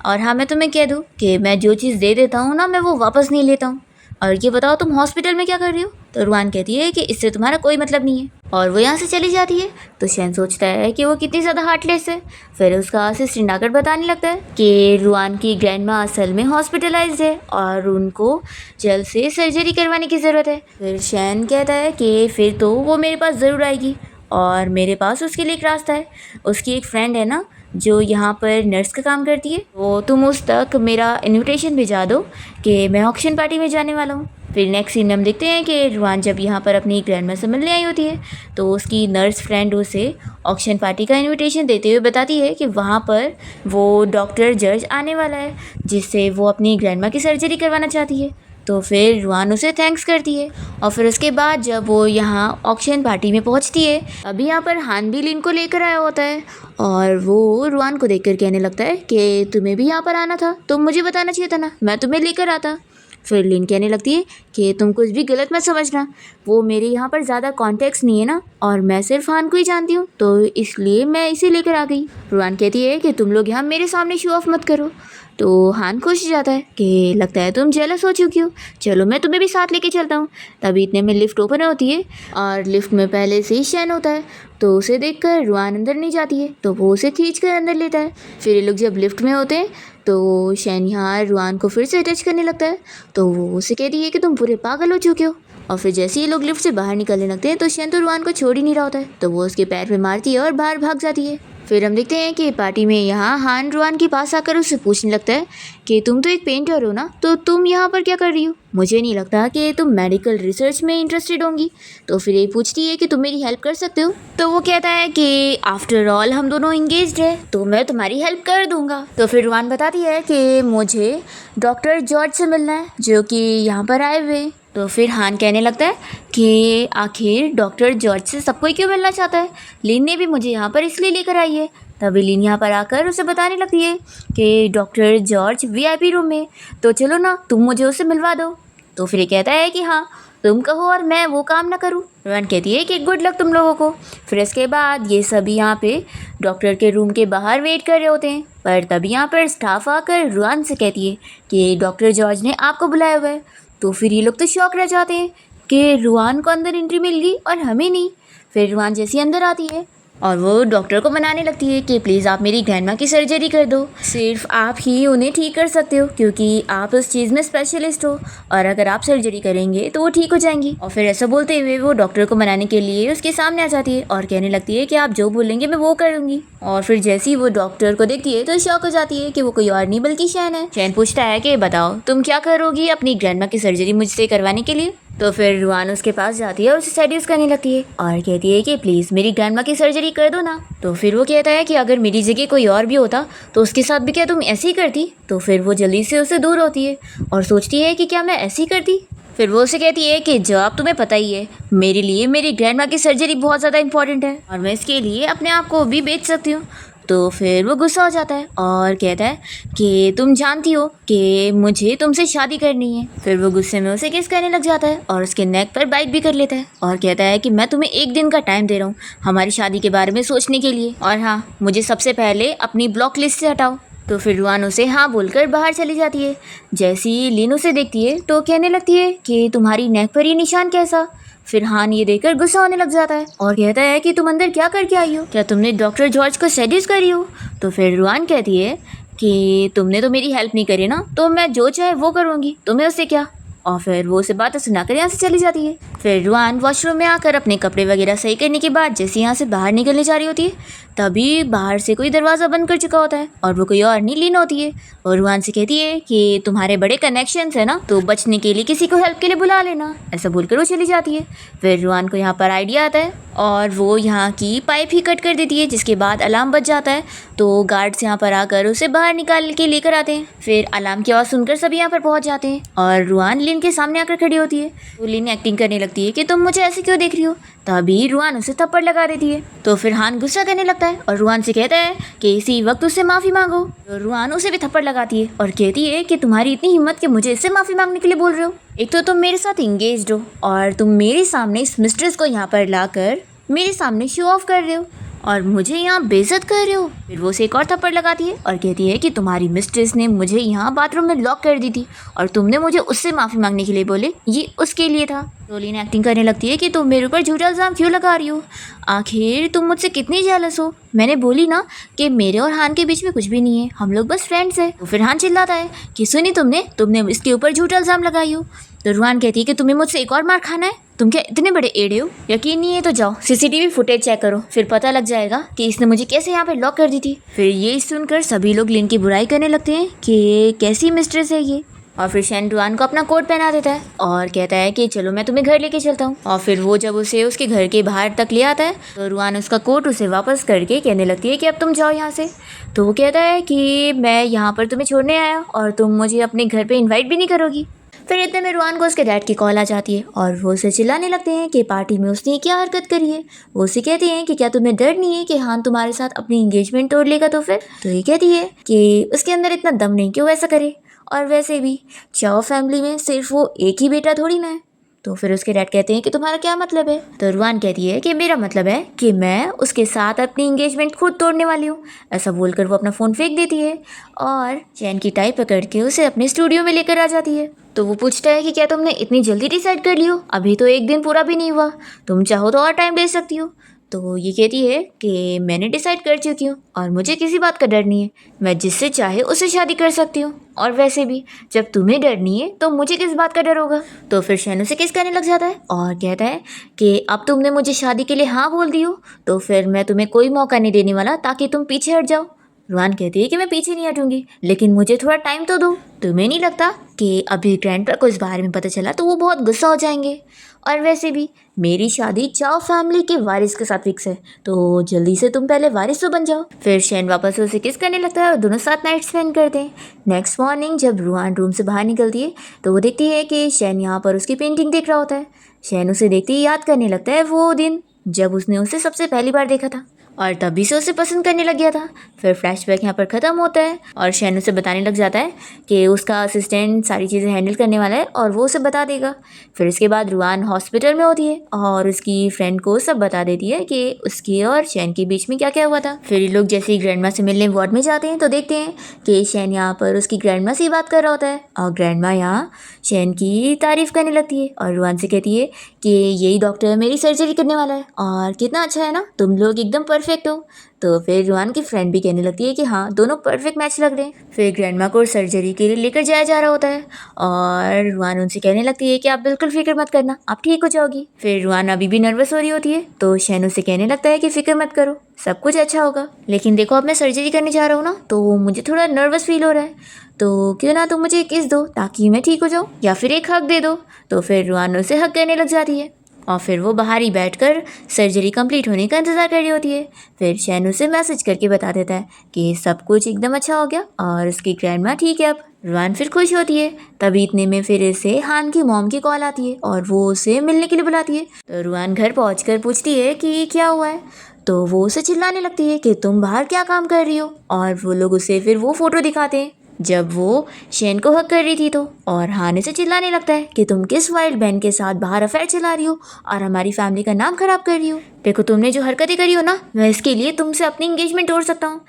और हाँ मैं तुम्हें कह दूँ कि मैं जो चीज़ दे देता हूँ ना मैं वो वापस नहीं लेता हूँ। और ये बताओ तुम हॉस्पिटल में क्या कर रही हो। तो रुआन कहती है कि इससे तुम्हारा कोई मतलब नहीं है और वो यहाँ से चली जाती है। तो शैन सोचता है कि वो कितनी ज़्यादा हार्टलेस है। फिर उसका असिस्टेंट आकर बताने लगता है कि रुआन की ग्रैंडमा असल में हॉस्पिटलाइज्ड है और उनको जल्द से सर्जरी करवाने की ज़रूरत है। फिर शैन कहता है कि फिर तो वो मेरे पास ज़रूर आएगी और मेरे पास उसके लिए एक रास्ता है। उसकी एक फ्रेंड है ना जो यहाँ पर नर्स का काम करती है, वो तुम उस तक मेरा इनविटेशन भिजा दो कि मैं ऑक्शन पार्टी में जाने वाला हूँ। फिर नेक्स्ट सीन में हम देखते हैं कि रुआन जब यहाँ पर अपनी ग्रैंडमा से मिलने आई होती है तो उसकी नर्स फ्रेंड उसे ऑक्शन पार्टी का इनविटेशन देते हुए बताती है कि वहाँ पर वो डॉक्टर जॉर्ज आने वाला है जिससे वो अपनी ग्रैंडमा की सर्जरी करवाना चाहती है। तो फिर रुआन उसे थैंक्स करती है और फिर उसके बाद जब वो यहाँ ऑक्शन पार्टी में पहुँचती है अभी यहाँ पर हान भी लिन को लेकर आया होता है और वो रुआन को देखकर कहने लगता है कि तुम्हें भी यहाँ पर आना था, तुम मुझे बताना चाहिए था ना, मैं तुम्हें लेकर आता। फिर लिन कहने लगती है कि तुम कुछ भी गलत मत समझना, वो मेरे यहाँ पर ज़्यादा कॉन्टेक्ट्स नहीं है ना और मैं सिर्फ हान को ही जानती हूँ, तो इसलिए मैं इसे लेकर आ गई। रुआन कहती है कि तुम लोग यहाँ मेरे सामने शो ऑफ मत करो। तो हान खुश हो जाता है कि लगता है तुम जेलस हो चुकी हो, चलो मैं तुम्हें भी साथ लेके चलता हूँ। तभी इतने में लिफ्ट ओपन होती है और लिफ्ट में पहले से ही शैन होता है, तो उसे देखकर रुआन अंदर नहीं जाती है तो वो उसे खींचकर अंदर लेता है। फिर ये लोग जब लिफ्ट में होते हैं तो शैन यहाँ रुआन को फिर से टच करने लगता है, तो वो उसे कहती है कि तुम पूरे पागल हो चुके हो। और फिर जैसे ही लोग लिफ्ट से बाहर निकलने लगते हैं तो शैन तो रुआन को छोड़ ही नहीं रहा होता है, तो वो उसके पैर पे मारती है और बाहर भाग जाती है। फिर हम देखते हैं कि पार्टी में यहाँ हान रुआन के पास आकर उससे पूछने लगता है कि तुम तो एक पेंटर हो ना, तो तुम यहाँ पर क्या कर रही हो, मुझे नहीं लगता कि तुम मेडिकल रिसर्च में इंटरेस्टेड होंगी। तो फिर ये पूछती है कि तुम मेरी हेल्प कर सकते हो। तो वो कहता है कि आफ्टर ऑल हम दोनों इंगेज्ड है तो मैं तुम्हारी हेल्प कर दूंगा। तो फिर रुआन बताती है कि मुझे डॉक्टर जॉर्ज से मिलना है जो कि यहाँ पर आए हुए हैं। तो फिर हान कहने लगता है कि आखिर डॉक्टर जॉर्ज से सब कोई क्यों मिलना चाहता है, लिन ने भी मुझे यहाँ पर इसलिए लेकर आई है। तभी लिन यहाँ पर आकर उसे बताने लगती है कि डॉक्टर जॉर्ज वीआईपी रूम में, तो चलो ना तुम मुझे उससे मिलवा दो। तो फिर ये कहता है कि हाँ तुम कहो और मैं वो काम ना करूँ। रुआन कहती है कि गुड लक तुम लोगों को। फिर इसके बाद ये सभी यहाँ पे डॉक्टर के रूम के बाहर वेट कर रहे होते हैं, पर तभी यहाँ पर स्टाफ आकर रुआन से कहती है कि डॉक्टर जॉर्ज ने आपको बुलाया हुआ है। तो फिर ये लोग तो शॉक रह जाते हैं कि रुआन को अंदर एंट्री मिल गई और हमें नहीं। फिर रुआन जैसी अंदर आती है और वो डॉक्टर को मनाने लगती है कि प्लीज़ आप मेरी ग्रैंडमा की सर्जरी कर दो, सिर्फ आप ही उन्हें ठीक कर सकते हो क्योंकि आप उस चीज़ में स्पेशलिस्ट हो और अगर आप सर्जरी करेंगे तो वो ठीक हो जाएंगी। और फिर ऐसा बोलते हुए वो डॉक्टर को मनाने के लिए उसके सामने आ जाती है और कहने लगती है कि आप जो बोलेंगे मैं वो करूँगी। और फिर जैसे ही वो डॉक्टर को देखती है तो शॉक हो जाती है कि वो कोई और नहीं बल्कि शैन है। शैन पूछता है कि बताओ तुम क्या करोगी अपनी ग्रैंडमा की सर्जरी मुझसे करवाने के लिए। तो फिर रुआन उसके पास जाती है और उसे सेड्यूस करने लगती है और कहती है कि प्लीज़ मेरी ग्रैंडमा की सर्जरी कर दो ना। तो फिर वो कहता है कि अगर मेरी जगह कोई और भी होता तो उसके साथ भी क्या तुम ऐसे ही करती। तो फिर वो जल्दी से उससे दूर होती है और सोचती है कि क्या मैं ऐसे ही करती। फिर वो उसे कहती है कि जवाब तुम्हें पता ही है, मेरे लिए मेरी ग्रैंडमा की सर्जरी बहुत ज़्यादा इंपॉर्टेंट है और मैं इसके लिए अपने आप को भी बेच सकती हूँ। तो फिर वो गुस्सा हो जाता है और कहता है कि तुम जानती हो कि मुझे तुमसे शादी करनी है। फिर वो गुस्से में उसे किस करने लग जाता है और उसके नेक पर बाइट भी कर लेता है और कहता है कि मैं तुम्हें 1 दिन का टाइम दे रहा हूँ हमारी शादी के बारे में सोचने के लिए, और हाँ मुझे सबसे पहले अपनी ब्लॉक लिस्ट से हटाओ। तो फिर रुआन उसे हाँ बोलकर बाहर चली जाती है। जैसे ही लीन उसे देखती है तो कहने लगती है कि तुम्हारी नेक पर ये निशान कैसा। फिर हान ये देखकर गुस्सा होने लग जाता है और कहता है कि तुम अंदर क्या करके आई हो, क्या तुमने डॉक्टर जॉर्ज को सेड्यूस करी हो। तो फिर रुआन कहती है कि तुमने तो मेरी हेल्प नहीं करी ना, तो मैं जो चाहे वो करूँगी, तुम्हें उससे क्या। और फिर वो उसे बातें सुनाकर यहाँ से चली जाती है। फिर रुआन वॉशरूम में आकर अपने कपड़े वगैरह सही करने के बाद जैसे यहाँ से बाहर निकलने जा रही होती है तभी बाहर से कोई दरवाज़ा बंद कर चुका होता है और वो कोई और नहीं लीन होती है और रुआन से कहती है कि तुम्हारे बड़े कनेक्शंस है ना, तो बचने के लिए किसी को हेल्प के लिए बुला लेना। ऐसा बोलकर वो चली जाती है। फिर रुआन को यहाँ पर आइडिया आता है और वो यहाँ की पाइप ही कट कर देती है जिसके बाद अलार्म बज जाता है। तो गार्ड्स यहाँ पर आकर उसे बाहर निकाल के लेकर आते हैं। फिर अलार्म की आवाज़ सुनकर सभी यहाँ पर पहुँच जाते हैं और रुआन लिन के सामने आकर खड़ी होती है। तो लिन एक्टिंग करने लगती है कि तुम मुझे ऐसे क्यों देख रही हो। तभी रुआन उसे थप्पड़ लगा देती है। तो फिर हान गुस्सा करने लगता है और रुआन से कहता है कि इसी वक्त उससे माफ़ी मांगो। तो रुआन उसे भी थप्पड़ लगाती है और कहती है कि तुम्हारी इतनी हिम्मत कि मुझे इससे माफ़ी मांगने के लिए बोल रहे हो। एक तो तुम मेरे साथ इंगेज्ड हो और तुम मेरे सामने इस मिस्ट्रेस को यहाँ पर लाकर मेरे सामने शो ऑफ कर रहे हो और मुझे यहाँ बेइज्जत कर रहे हो। फिर वो उसे एक और थप्पड़ लगाती है और कहती है कि तुम्हारी मिस्ट्रेस ने मुझे यहाँ बाथरूम में लॉक कर दी थी और तुमने मुझे उससे माफ़ी मांगने के लिए बोले, ये उसके लिए था। रोलिन एक्टिंग करने लगती है कि तुम मेरे ऊपर झूठा इल्ज़ाम क्यों लगा रही हो, आखिर तुम मुझसे कितनी जेलस हो। मैंने बोली ना कि मेरे और हान के बीच में कुछ भी नहीं है, हम लोग बस फ्रेंड्स हैं। तो फिर हान चिल्लाता है कि सुनी तुमने इसके ऊपर झूठा इल्ज़ाम लगाई हो। तो रुआन कहती है कि तुम्हें मुझसे एक और मार खाना है, तुम क्या इतने बड़े एड़े हो। यकीन नहीं है तो जाओ सीसीटीवी फुटेज चेक करो, फिर पता लग जाएगा कि इसने मुझे कैसे यहाँ पे लॉक कर दी थी। फिर ये सुनकर सभी लोग लिन की बुराई करने लगते हैं कि कैसी मिस्ट्रेस है ये। और फिर शैन रुआन को अपना कोट पहना देता है और कहता है कि चलो मैं तुम्हें घर लेके चलता हूँ। और फिर वो जब उसे उसके घर के बाहर तक ले आता है तो रुआन उसका कोट उसे वापस करके कहने लगती है कि अब तुम जाओ यहाँ से। तो वो कहता है कि मैं यहाँ पर तुम्हें छोड़ने आया और तुम मुझे अपने घर पे इनवाइट भी नहीं करोगी। फिर इतने में रुआन को उसके डैड की कॉल आ जाती है और वो उसे चिल्लाने लगते हैं कि पार्टी में उसने क्या हरकत करी है। वो उसे कहते हैं कि क्या तुम्हें डर नहीं है कि हान तुम्हारे साथ अपनी एंगेजमेंट तोड़ लेगा। तो फिर तो ये कहती है कि उसके अंदर इतना दम नहीं कि वो ऐसा करे, और वैसे भी चाओ फैमिली में सिर्फ वो एक ही बेटा थोड़ी ना है। तो फिर उसके डैड कहते हैं कि तुम्हारा क्या मतलब है। तो रुआन कहती है कि मेरा मतलब है कि मैं उसके साथ अपनी एंगेजमेंट खुद तोड़ने वाली हूँ। ऐसा बोलकर वो अपना फ़ोन फेंक देती है और चैन की टाई पकड़ के उसे अपने स्टूडियो में लेकर आ जाती है। तो वो पूछता है कि क्या तुमने इतनी जल्दी डिसाइड कर लियो, अभी तो 1 दिन पूरा भी नहीं हुआ, तुम चाहो तो और टाइम ले सकती हो। तो ये कहती है कि मैंने डिसाइड कर चुकी हूँ और मुझे किसी बात का डर नहीं है, मैं जिससे चाहे उससे शादी कर सकती हूँ, और वैसे भी जब तुम्हें डर नहीं है तो मुझे किस बात का डर होगा। तो फिर शैन उसे किस करने लग जाता है और कहता है कि अब तुमने मुझे शादी के लिए हाँ बोल दी हो तो फिर मैं तुम्हें कोई मौका नहीं देने वाला ताकि तुम पीछे हट जाओ। रुआन कहती है कि मैं पीछे नहीं हटूंगी, लेकिन मुझे थोड़ा टाइम तो दो। तुम्हें नहीं लगता कि अभी ग्रैंडपा को इस बारे में पता चला तो वो बहुत गुस्सा हो जाएंगे, और वैसे भी मेरी शादी चाओ फैमिली के वारिस के साथ फिक्स है, तो जल्दी से तुम पहले वारिस तो बन जाओ। फिर शैन वापस उसे किस करने लगता है और दोनों साथ नाइट स्पेंड करते हैं। नेक्स्ट मॉर्निंग जब रुआन रूम से बाहर निकलती है तो वो देखती है कि शैन यहाँ पर उसकी पेंटिंग देख रहा होता है। शैन उसे देखते ही याद करने लगता है वो दिन जब उसने उसे सबसे पहली बार देखा था और तभी से उसे पसंद करने लग गया था। फिर फ्लैशबैक यहाँ पर ख़त्म होता है और शैन उसे बताने लग जाता है कि उसका असिस्टेंट सारी चीज़ें हैंडल करने वाला है और वो उसे बता देगा। फिर इसके बाद रुआन हॉस्पिटल में होती है और उसकी फ्रेंड को सब बता देती है कि उसकी और शैन के बीच में क्या क्या हुआ था। फिर ये लोग जैसे ही ग्रैंडमा से मिलने वार्ड में जाते हैं तो देखते हैं कि शैन यहाँ पर उसकी ग्रैंडमा से ही बात कर रहा होता है और ग्रैंडमा यहाँ शैन की तारीफ़ करने लगती है और रुआन से कहती है कि यही डॉक्टर मेरी सर्जरी करने वाला है और कितना अच्छा है ना, तुम लोग एकदम परफेक्ट परफेक्ट हो। तो फिर रुआन की फ्रेंड भी कहने लगती है कि हाँ दोनों परफेक्ट मैच लग रहे हैं। फिर ग्रैंडमा को सर्जरी के लिए लेकर जाया जा रहा होता है और रुआन उनसे कहने लगती है कि आप बिल्कुल फिक्र मत करना, आप ठीक हो जाओगी। फिर रुआन अभी भी नर्वस हो रही होती है तो शैन उसे कहने लगता है कि फिक्र मत करो, सब कुछ अच्छा होगा। लेकिन देखो अब मैं सर्जरी करने जा रहा हूँ ना, तो मुझे थोड़ा नर्वस फील हो रहा है, तो क्यों ना तुम मुझे एक किस दो ताकि मैं ठीक हो जाऊँ, या फिर एक हक दे दो। तो फिर रुआन उसे हक करने लग जाती है और फिर वो बाहर ही बैठकर सर्जरी कंप्लीट होने का इंतज़ार कर रही होती है। फिर शैन उसे मैसेज करके बता देता है कि सब कुछ एकदम अच्छा हो गया और उसकी ग्रैंडमा ठीक है अब। रुआन फिर खुश होती है। तभी इतने में फिर से हान की मॉम की कॉल आती है और वो उसे मिलने के लिए बुलाती है। तो रुआन घर पहुंचकर पूछती है कि क्या हुआ है, तो वो उसे चिल्लाने लगती है कि तुम बाहर क्या काम कर रही हो। और वो लोग उसे फिर वो फ़ोटो दिखाते हैं जब वो शैन को हक कर रही थी। तो और हाने से चिल्लाने लगता है कि तुम किस वाइल्ड मैन के साथ बाहर अफेयर चला रही हो और हमारी फैमिली का नाम खराब कर रही हो। देखो तुमने जो हरकतें करी हो ना, मैं इसके लिए तुमसे अपनी एंगेजमेंट तोड़ सकता हूँ।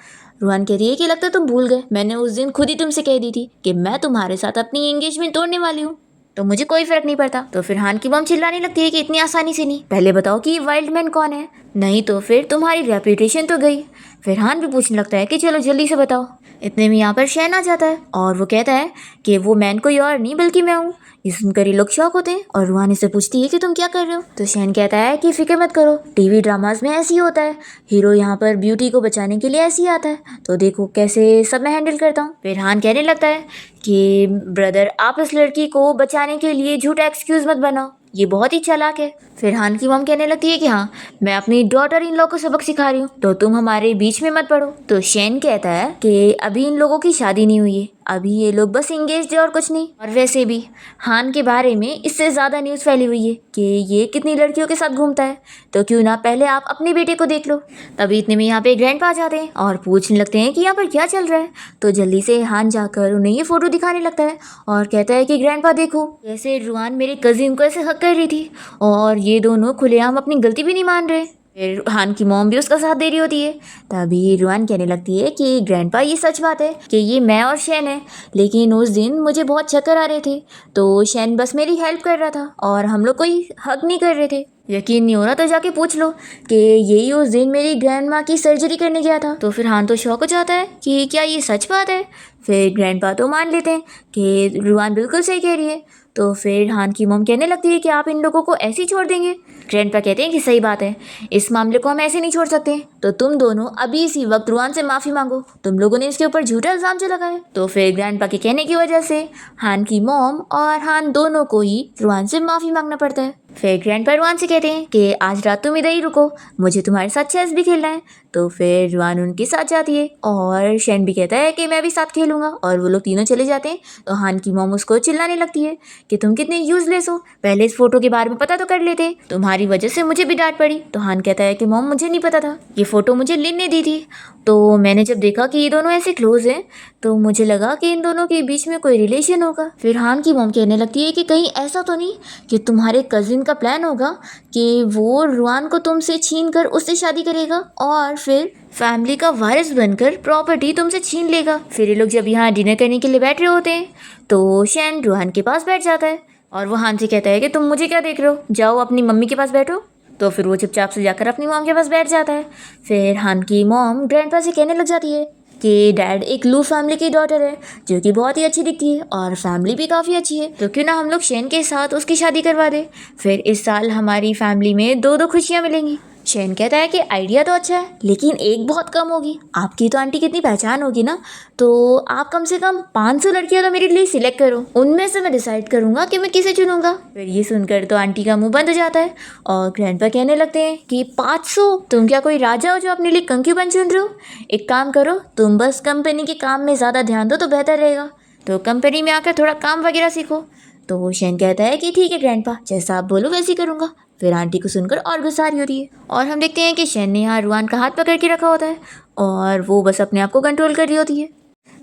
रुआन कह रही है कि लगता है तुम भूल गए, मैंने उस दिन खुद ही तुमसे कह दी थी कि मैं तुम्हारे साथ अपनी एंगेजमेंट तोड़ने वाली हूँ, तो मुझे कोई फर्क नहीं पड़ता। तो फिर हान की मॉम चिल्लाने लगती है कि इतनी आसानी से नहीं, पहले बताओ कि ये वाइल्ड मैन कौन है, नहीं तो फिर तुम्हारी रेपुटेशन तो गई। फिर हान भी पूछने लगता है कि चलो जल्दी से बताओ। इतने में यहाँ पर शैन आ जाता है और वो कहता है कि वो मैन कोई और नहीं बल्कि मैं हूँ। ये सुनकर ये लोग शॉक होते हैं और रुहानी से पूछती है कि तुम क्या कर रहे हो। तो शैन कहता है कि फिक्र मत करो, टीवी ड्रामास में ऐसे ही होता है, हीरो यहाँ पर ब्यूटी को बचाने के लिए ऐसे ही आता है, तो देखो कैसे सब मैं हैंडल करता हूँ। फिर हान कहने लगता है कि ब्रदर आप इस लड़की को बचाने के लिए झूठा एक्सक्यूज मत बनाओ, ये बहुत ही चालाक है। फिर हान की मॉम कहने लगती है कि हाँ मैं अपनी डॉटर इन लोगों को सबक सिखा रही हूँ, तो तुम हमारे बीच में मत पड़ो। तो शैन कहता है कि अभी इन लोगों की शादी नहीं हुई है, अभी ये लोग बस इंगेज्ड है और कुछ नहीं, और वैसे भी हान के बारे में इससे ज़्यादा न्यूज़ फैली हुई है कि ये कितनी लड़कियों के साथ घूमता है, तो क्यों ना पहले आप अपने बेटे को देख लो। तभी इतने में यहाँ पे ग्रैंडपा आ जाते हैं और पूछने लगते हैं कि यहाँ पर क्या चल रहा है। तो जल्दी से हान जाकर उन्हें ये फ़ोटो दिखाने लगता है और कहता है कि ग्रैंडपा देखो कैसे रुआन मेरे कजिन को ऐसे हक कर रही थी और ये दोनों खुलेआम अपनी गलती भी नहीं मान रहे। फिर हान की मॉम भी उसका साथ दे रही होती है। तभी रुआन कहने लगती है कि ग्रैंडपा ये सच बात है कि ये मैं और शैन है, लेकिन उस दिन मुझे बहुत चक्कर आ रहे थे तो शैन बस मेरी हेल्प कर रहा था और हम लोग कोई हक नहीं कर रहे थे। यकीन नहीं हो रहा तो जाके पूछ लो कि यही उस दिन मेरी ग्रैंडमा की सर्जरी करने गया था। तो फिर हान तो शॉक हो जाता है कि क्या ये सच बात है। फिर ग्रैंडपा तो मान लेते हैं कि रुआन बिल्कुल सही कह रही है। तो फिर हान की मॉम कहने लगती है कि आप इन लोगों को ऐसे ही छोड़ देंगे। ग्रैंडपा कहते हैं कि सही बात है, इस मामले को हम ऐसे नहीं छोड़ सकते, तो तुम दोनों अभी इसी वक्त रुआन से माफ़ी मांगो, तुम लोगों ने इसके ऊपर झूठा इल्ज़ाम जो लगाया। तो फिर ग्रैंडपा के कहने की वजह से हान की मॉम और हान दोनों को ही रुआन से माफ़ी मांगना पड़ता है। फिर ग्रैंडपा रुआन से कहते हैं कि आज रात तुम इधर ही रुको, मुझे तुम्हारे साथ चेस भी खेलना है। तो फिर रुआन उनके साथ जाती है और शैन भी कहता है कि मैं भी साथ खेलूंगा, और वो लोग तीनों चले जाते हैं। तो हान की मॉम उसको चिल्लाने लगती है कि तुम कितने यूजलेस हो, पहले इस फोटो के बारे में पता तो कर लेते, तुम्हारी वजह से मुझे भी डांट पड़ी। तो हान कहता है कि मॉम मुझे नहीं पता था, ये फ़ोटो मुझे लिन ने दी थी, तो मैंने जब देखा कि ये दोनों ऐसे क्लोज हैं तो मुझे लगा कि इन दोनों के बीच में कोई रिलेशन होगा। फिर हान की मॉम कहने लगती है कि कहीं ऐसा तो नहीं कि तुम्हारे कजिन का प्लान होगा कि वो रुआन को तुमसे छीन कर उससे शादी करेगा और फिर फैमिली का वारिस बनकर प्रॉपर्टी तुमसे छीन लेगा। फिर ये लोग जब यहाँ डिनर करने के लिए बैठ रहे होते हैं तो शैन रुआन के पास बैठ जाता है और वो हान से कहता है कि तुम मुझे क्या देख रहे हो, जाओ अपनी मम्मी के पास बैठो। तो फिर वो चुपचाप से जाकर अपनी मॉम के पास बैठ जाता है। फिर हान की मॉम ग्रैंडपा से कहने लग जाती है कि डैड एक लू फैमिली की डॉटर है जो कि बहुत ही अच्छी दिखती है और फैमिली भी काफ़ी अच्छी है, तो क्यों ना हम लोग शैन के साथ उसकी शादी करवा दे, फिर इस साल हमारी फैमिली में दो दो खुशियाँ मिलेंगी। शैन कहता है कि आइडिया तो अच्छा है लेकिन एक बहुत कम होगी, आपकी तो आंटी कितनी पहचान होगी ना, तो आप कम से कम 500 लड़कियां तो मेरे लिए सिलेक्ट करो, उनमें से मैं डिसाइड करूंगा कि मैं किसे चुनूंगा। फिर ये सुनकर तो आंटी का मुंह बंद हो जाता है और ग्रैंडपा कहने लगते हैं कि 500, तुम क्या कोई राजा हो जो अपने लिए कंक्यूबन चुन रहे हो, एक काम करो तुम बस कंपनी के काम में ज़्यादा ध्यान दो तो बेहतर रहेगा, तो कंपनी में आकर थोड़ा काम वगैरह सीखो। तो शैन कहता है कि ठीक है ग्रैंडपा, जैसा आप बोलो वैसे ही करूँगा। फिर आंटी को सुनकर और गुस्सा आ रही होती है और हम देखते हैं कि शैन ने यहाँ रुआन का हाथ पकड़ के रखा होता है और वो बस अपने आप को कंट्रोल कर रही होती है।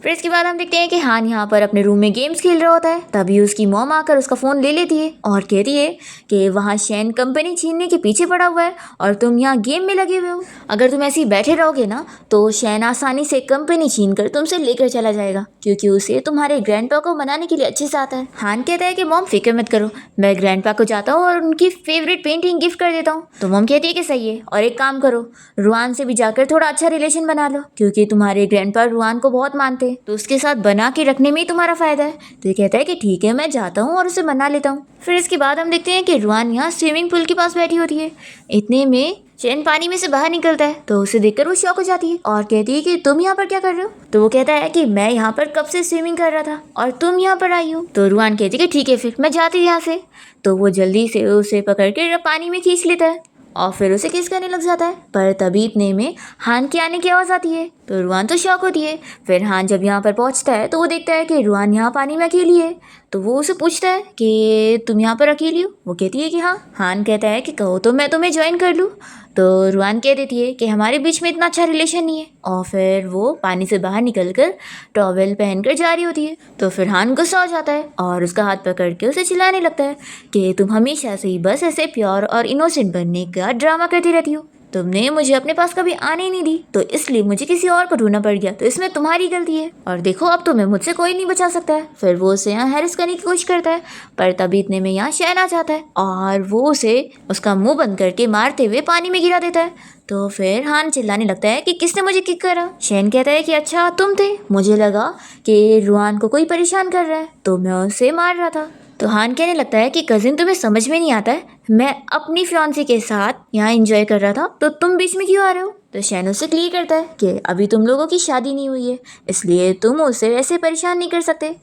फिर इसके बाद हम देखते हैं कि हान यहाँ पर अपने रूम में गेम्स खेल रहा होता है। तभी उसकी मॉम आकर उसका फ़ोन ले लेती है और कहती है कि वहाँ शैन कंपनी छीनने के पीछे पड़ा हुआ है और तुम यहाँ गेम में लगे हुए हो। अगर तुम ऐसे ही बैठे रहोगे ना तो शैन आसानी से कंपनी छीन कर तुमसे लेकर चला जाएगा, क्योंकि उसे तुम्हारे ग्रैंडपा को मनाने के लिए अच्छे से आता है। हान कहता है कि मॉम फिक्र मत करो, मैं ग्रैंडपा को जाता हूँ और उनकी फेवरेट पेंटिंग गिफ्ट कर देता हूँ। तो मॉम कहती है कि सही है, और एक काम करो, रुआन से भी जाकर थोड़ा अच्छा रिलेशन बना लो, क्योंकि तुम्हारे ग्रैंडपा रुआन को बहुत मानते हैं, तो उसके साथ बना के रखने में ही तुम्हारा फायदा है। तो ये कहता है कि ठीक है, मैं जाता हूँ और उसे मना लेता हूँ। फिर इसके बाद हम देखते हैं कि रुआन यहाँ स्विमिंग पूल के पास बैठी होती है। इतने में शैन पानी में से बाहर निकलता है, तो उसे देखकर वो शॉक हो जाती है और कहती है कि तुम यहाँ पर क्या कर रहे हो। तो वो कहता है कि मैं यहाँ पर कब से स्विमिंग कर रहा था और तुम यहाँ पर आई हो। तो रुआन कहती है कि ठीक है, फिर मैं जाती हूँ यहाँ से। तो वो जल्दी से उसे पकड़ के पानी में खींच लेता है और फिर उसे किस करने लग जाता है। पर तभी इतने में हान के आने की आवाज़ आती है, तो रुआन तो शॉक होती है। फिर हान जब यहाँ पर पहुँचता है तो वो देखता है कि रुआन यहाँ पानी में अकेली है। तो वो उसे पूछता है कि तुम यहाँ पर अकेली हो। वो कहती है कि हाँ। हान कहता है कि कहो तो मैं तुम्हें ज्वाइन कर लूँ। तो रुआन कह देती है कि हमारे बीच में इतना अच्छा रिलेशन नहीं है, और फिर वो पानी से बाहर निकलकर टॉवेल पहनकर जा रही होती है। तो फिर हान गुस्सा हो जाता है और उसका हाथ पकड़ के उसे चिल्लाने लगता है कि तुम हमेशा से ही बस ऐसे प्योर और इनोसेंट बनने का ड्रामा करती रहती हो। तुमने मुझे अपने पास कभी आने ही नहीं दी, तो इसलिए मुझे किसी और को ढूंढना पड़ गया, तो इसमें तुम्हारी गलती है। और देखो अब तुम्हें मुझसे कोई नहीं बचा सकता है। फिर वो उसे यहाँ हैरेस करने की कोशिश करता है, पर तभी इतने में यहाँ शैन आ जाता है और वो उसे उसका मुंह बंद करके मारते हुए पानी में गिरा देता है। तो फिर हान चिल्लाने लगता है कि किसने मुझे किक करा। शैन कहता है कि अच्छा तुम थे, मुझे लगा कि रुआन को कोई परेशान कर रहा है तो मैं उसे मार रहा था। तो हान कहने लगता है कि कजिन तुम्हें समझ में नहीं आता है, मैं अपनी फियांसी के साथ यहाँ एंजॉय कर रहा था, तो तुम बीच में क्यों आ रहे हो। तो शैन उसे क्लियर करता है कि अभी तुम लोगों की शादी नहीं हुई है, इसलिए तुम उसे वैसे परेशान नहीं कर सकते।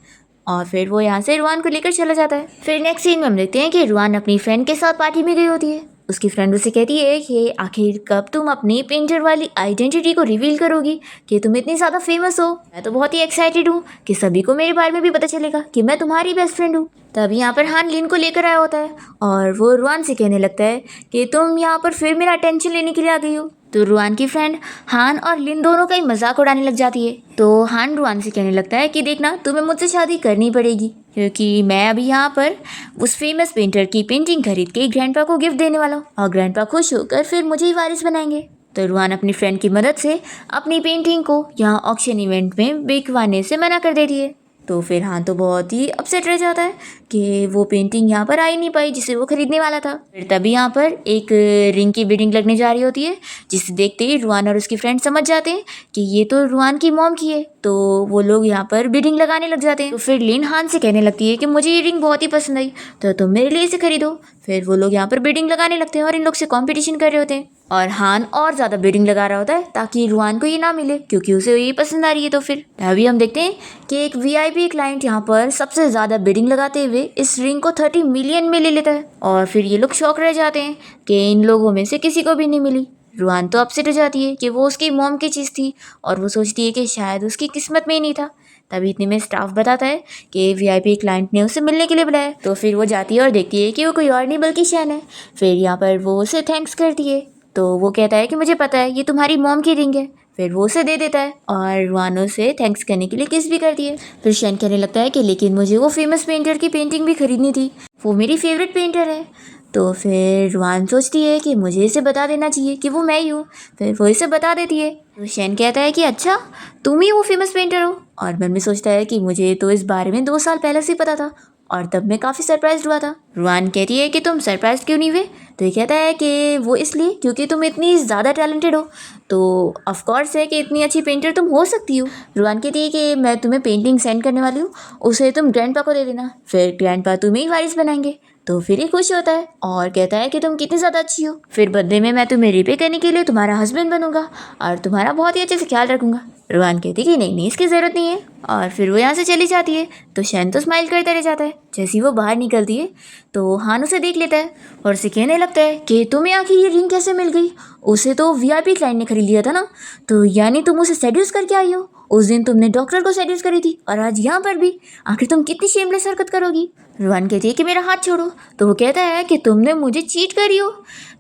और फिर वो यहाँ से रुआन को लेकर चला जाता है। फिर नेक्स्ट सीन में हम देखते हैं कि रुआन अपनी फ्रेंड के साथ पार्टी में गई होती है। उसकी फ्रेंड उसे कहती है कि आखिर कब तुम अपनी पेंटर वाली आइडेंटिटी को रिवील करोगी कि तुम इतनी ज़्यादा फेमस हो। मैं तो बहुत ही एक्साइटेड हूँ कि सभी को मेरे बारे में भी पता चलेगा कि मैं तुम्हारी बेस्ट फ्रेंड हूँ। तभी यहाँ पर हान लिन को लेकर आया होता है और वो रुआन से कहने लगता है कि तुम यहाँ पर फिर मेरा अटेंशन लेने के लिए आ गई हो। तो रुआन की फ्रेंड हान और लिन दोनों का ही मजाक उड़ाने लग जाती है। तो हान रुआन से कहने लगता है कि देखना, तुम्हें मुझसे शादी करनी पड़ेगी, क्योंकि मैं अभी यहाँ पर उस फेमस पेंटर की पेंटिंग खरीद के ग्रैंडपा को गिफ्ट देने वाला हूँ और ग्रैंडपा खुश होकर फिर मुझे ही वारिस बनाएंगे। तो रुआन अपनी फ्रेंड की मदद से अपनी पेंटिंग को यहाँ ऑक्शन इवेंट में बिकवाने से मना कर देती है। तो फिर हान तो बहुत ही अपसेट रह जाता है कि वो पेंटिंग यहाँ पर आ ही नहीं पाई जिसे वो खरीदने वाला था। फिर तभी यहाँ पर एक रिंग की बिडिंग लगने जा रही होती है, जिसे देखते ही रुआन और उसकी फ्रेंड समझ जाते हैं कि ये तो रुआन की मॉम की है। तो वो लोग यहाँ पर बिडिंग लगाने लग जाते हैं। तो फिर लिन हान से कहने लगती है कि मुझे ये रिंग बहुत ही पसंद आई, तो तुम मेरे लिए इसे खरीदो। फिर वो लोग यहाँ पर बिडिंग लगाने लगते हैं और इन लोग से कॉम्पिटिशन कर रहे होते हैं, और हान और ज़्यादा बिडिंग लगा रहा होता है ताकि रुआन को ये ना मिले क्योंकि उसे ये पसंद आ रही है। तो फिर अभी हम देखते हैं कि एक VIP क्लाइंट यहाँ पर सबसे ज़्यादा बिडिंग लगाते हुए इस रिंग को 30 मिलियन में ले लेता है, और फिर ये लोग शॉक रह जाते हैं कि इन लोगों में से किसी को भी नहीं मिली। रुआन तो अपसेट हो जाती है कि वो उसकी मॉम की चीज़ थी और वो सोचती है कि शायद उसकी किस्मत में ही नहीं था। तभी इतने में स्टाफ बताता है कि VIP क्लाइंट ने उसे मिलने के लिए बुलाया। तो फिर वो जाती है और देखती है कि वो कोई और नहीं बल्कि शैन है। फिर यहाँ पर वो उसे थैंक्स करती है, तो वो कहता है कि मुझे पता है ये तुम्हारी मॉम की रिंग है। फिर वो उसे दे देता है और रुआन उसे थैंक्स करने के लिए किस भी करती है। फिर शैन कहने लगता है कि लेकिन मुझे वो फेमस पेंटर की पेंटिंग भी खरीदनी थी, वो मेरी फेवरेट पेंटर है। तो फिर रुआन सोचती है कि मुझे इसे बता देना चाहिए कि वो मैं ही हूँ। फिर वो इसे बता देती है। तो शैन कहता है कि अच्छा तुम ही वो फेमस पेंटर हो, और मन में सोचता है कि मुझे तो इस बारे में 2 साल पहले से पता था और तब मैं काफ़ी सरप्राइज हुआ था। रुआन कहती है कि तुम सरप्राइज क्यों नहीं हुए। तो ये कहता है कि वो इसलिए क्योंकि तुम इतनी ज़्यादा टैलेंटेड हो, तो ऑफकोर्स है कि इतनी अच्छी पेंटर तुम हो सकती हो। रुआन कहती है कि मैं तुम्हें पेंटिंग सेंड करने वाली हूँ, उसे तुम ग्रैंडपा को दे देना, फिर ग्रैंडपा तुम्हें ही वारिस बनाएंगे। तो फिर ये खुश होता है और कहता है कि तुम कितनी ज़्यादा अच्छी हो, फिर बदले में मैं तुम्हें रिपे करने के लिए तुम्हारा हस्बैंड बनूंगा और तुम्हारा बहुत ही अच्छे से ख्याल रखूंगा। रुआन कहती है कि नहीं इसकी ज़रूरत नहीं है, और फिर वो यहाँ से चली जाती है। तो शैन तो स्माइल करता रह जाता है। जैसे ही वो बाहर निकलती है तो हान उसे देख लेता है और उसे कहने लगता है कि तुम्हें आखिर ये रिंग कैसे मिल गई, उसे तो VIP क्लाइंट ने खरीद लिया था ना, तो यानी तुम उसे सेड्यूस करके आई हो। उस दिन तुमने डॉक्टर को सेड्यूस करी थी और आज यहाँ पर भी, आखिर तुम कितनी शेमलेस हरकत करोगी। रुआन कहती है कि मेरा हाथ छोड़ो। तो वो कहता है कि तुमने मुझे चीट करी हो।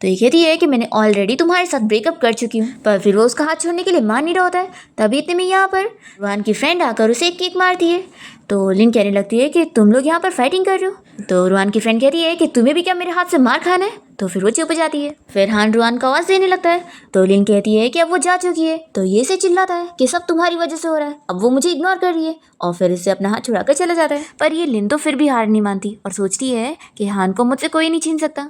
तो ये कहती है कि मैंने ऑलरेडी तुम्हारे साथ ब्रेकअप कर चुकी हूँ। पर फिर वो उसका हाथ छोड़ने के लिए मान नहीं रहा होता है। तभी इतने में यहाँ पर रुआन की फ्रेंड आकर उसे एक किक मारती है। तो लिन कहने लगती है कि तुम लोग यहाँ पर फाइटिंग कर रहे हो। तो रुआन की फ्रेंड कहती है कि तुम्हें भी क्या मेरे हाथ से मार खाना है। तो फिर वो चुप हो जाती है। फिर हान रुआन को आवाज़ देने लगता है। तो लिन कहती है कि अब वो जा चुकी है। तो ये से चिल्लाता है कि सब तुम्हारी वजह से हो रहा है, अब वो मुझे इग्नोर कर रही है, और फिर इससे अपना हाथ छुड़ाकर चला जाता है। पर ये लिन तो फिर भी हार नहीं मानती और सोचती है कि हान को मुझसे कोई नहीं छीन सकता।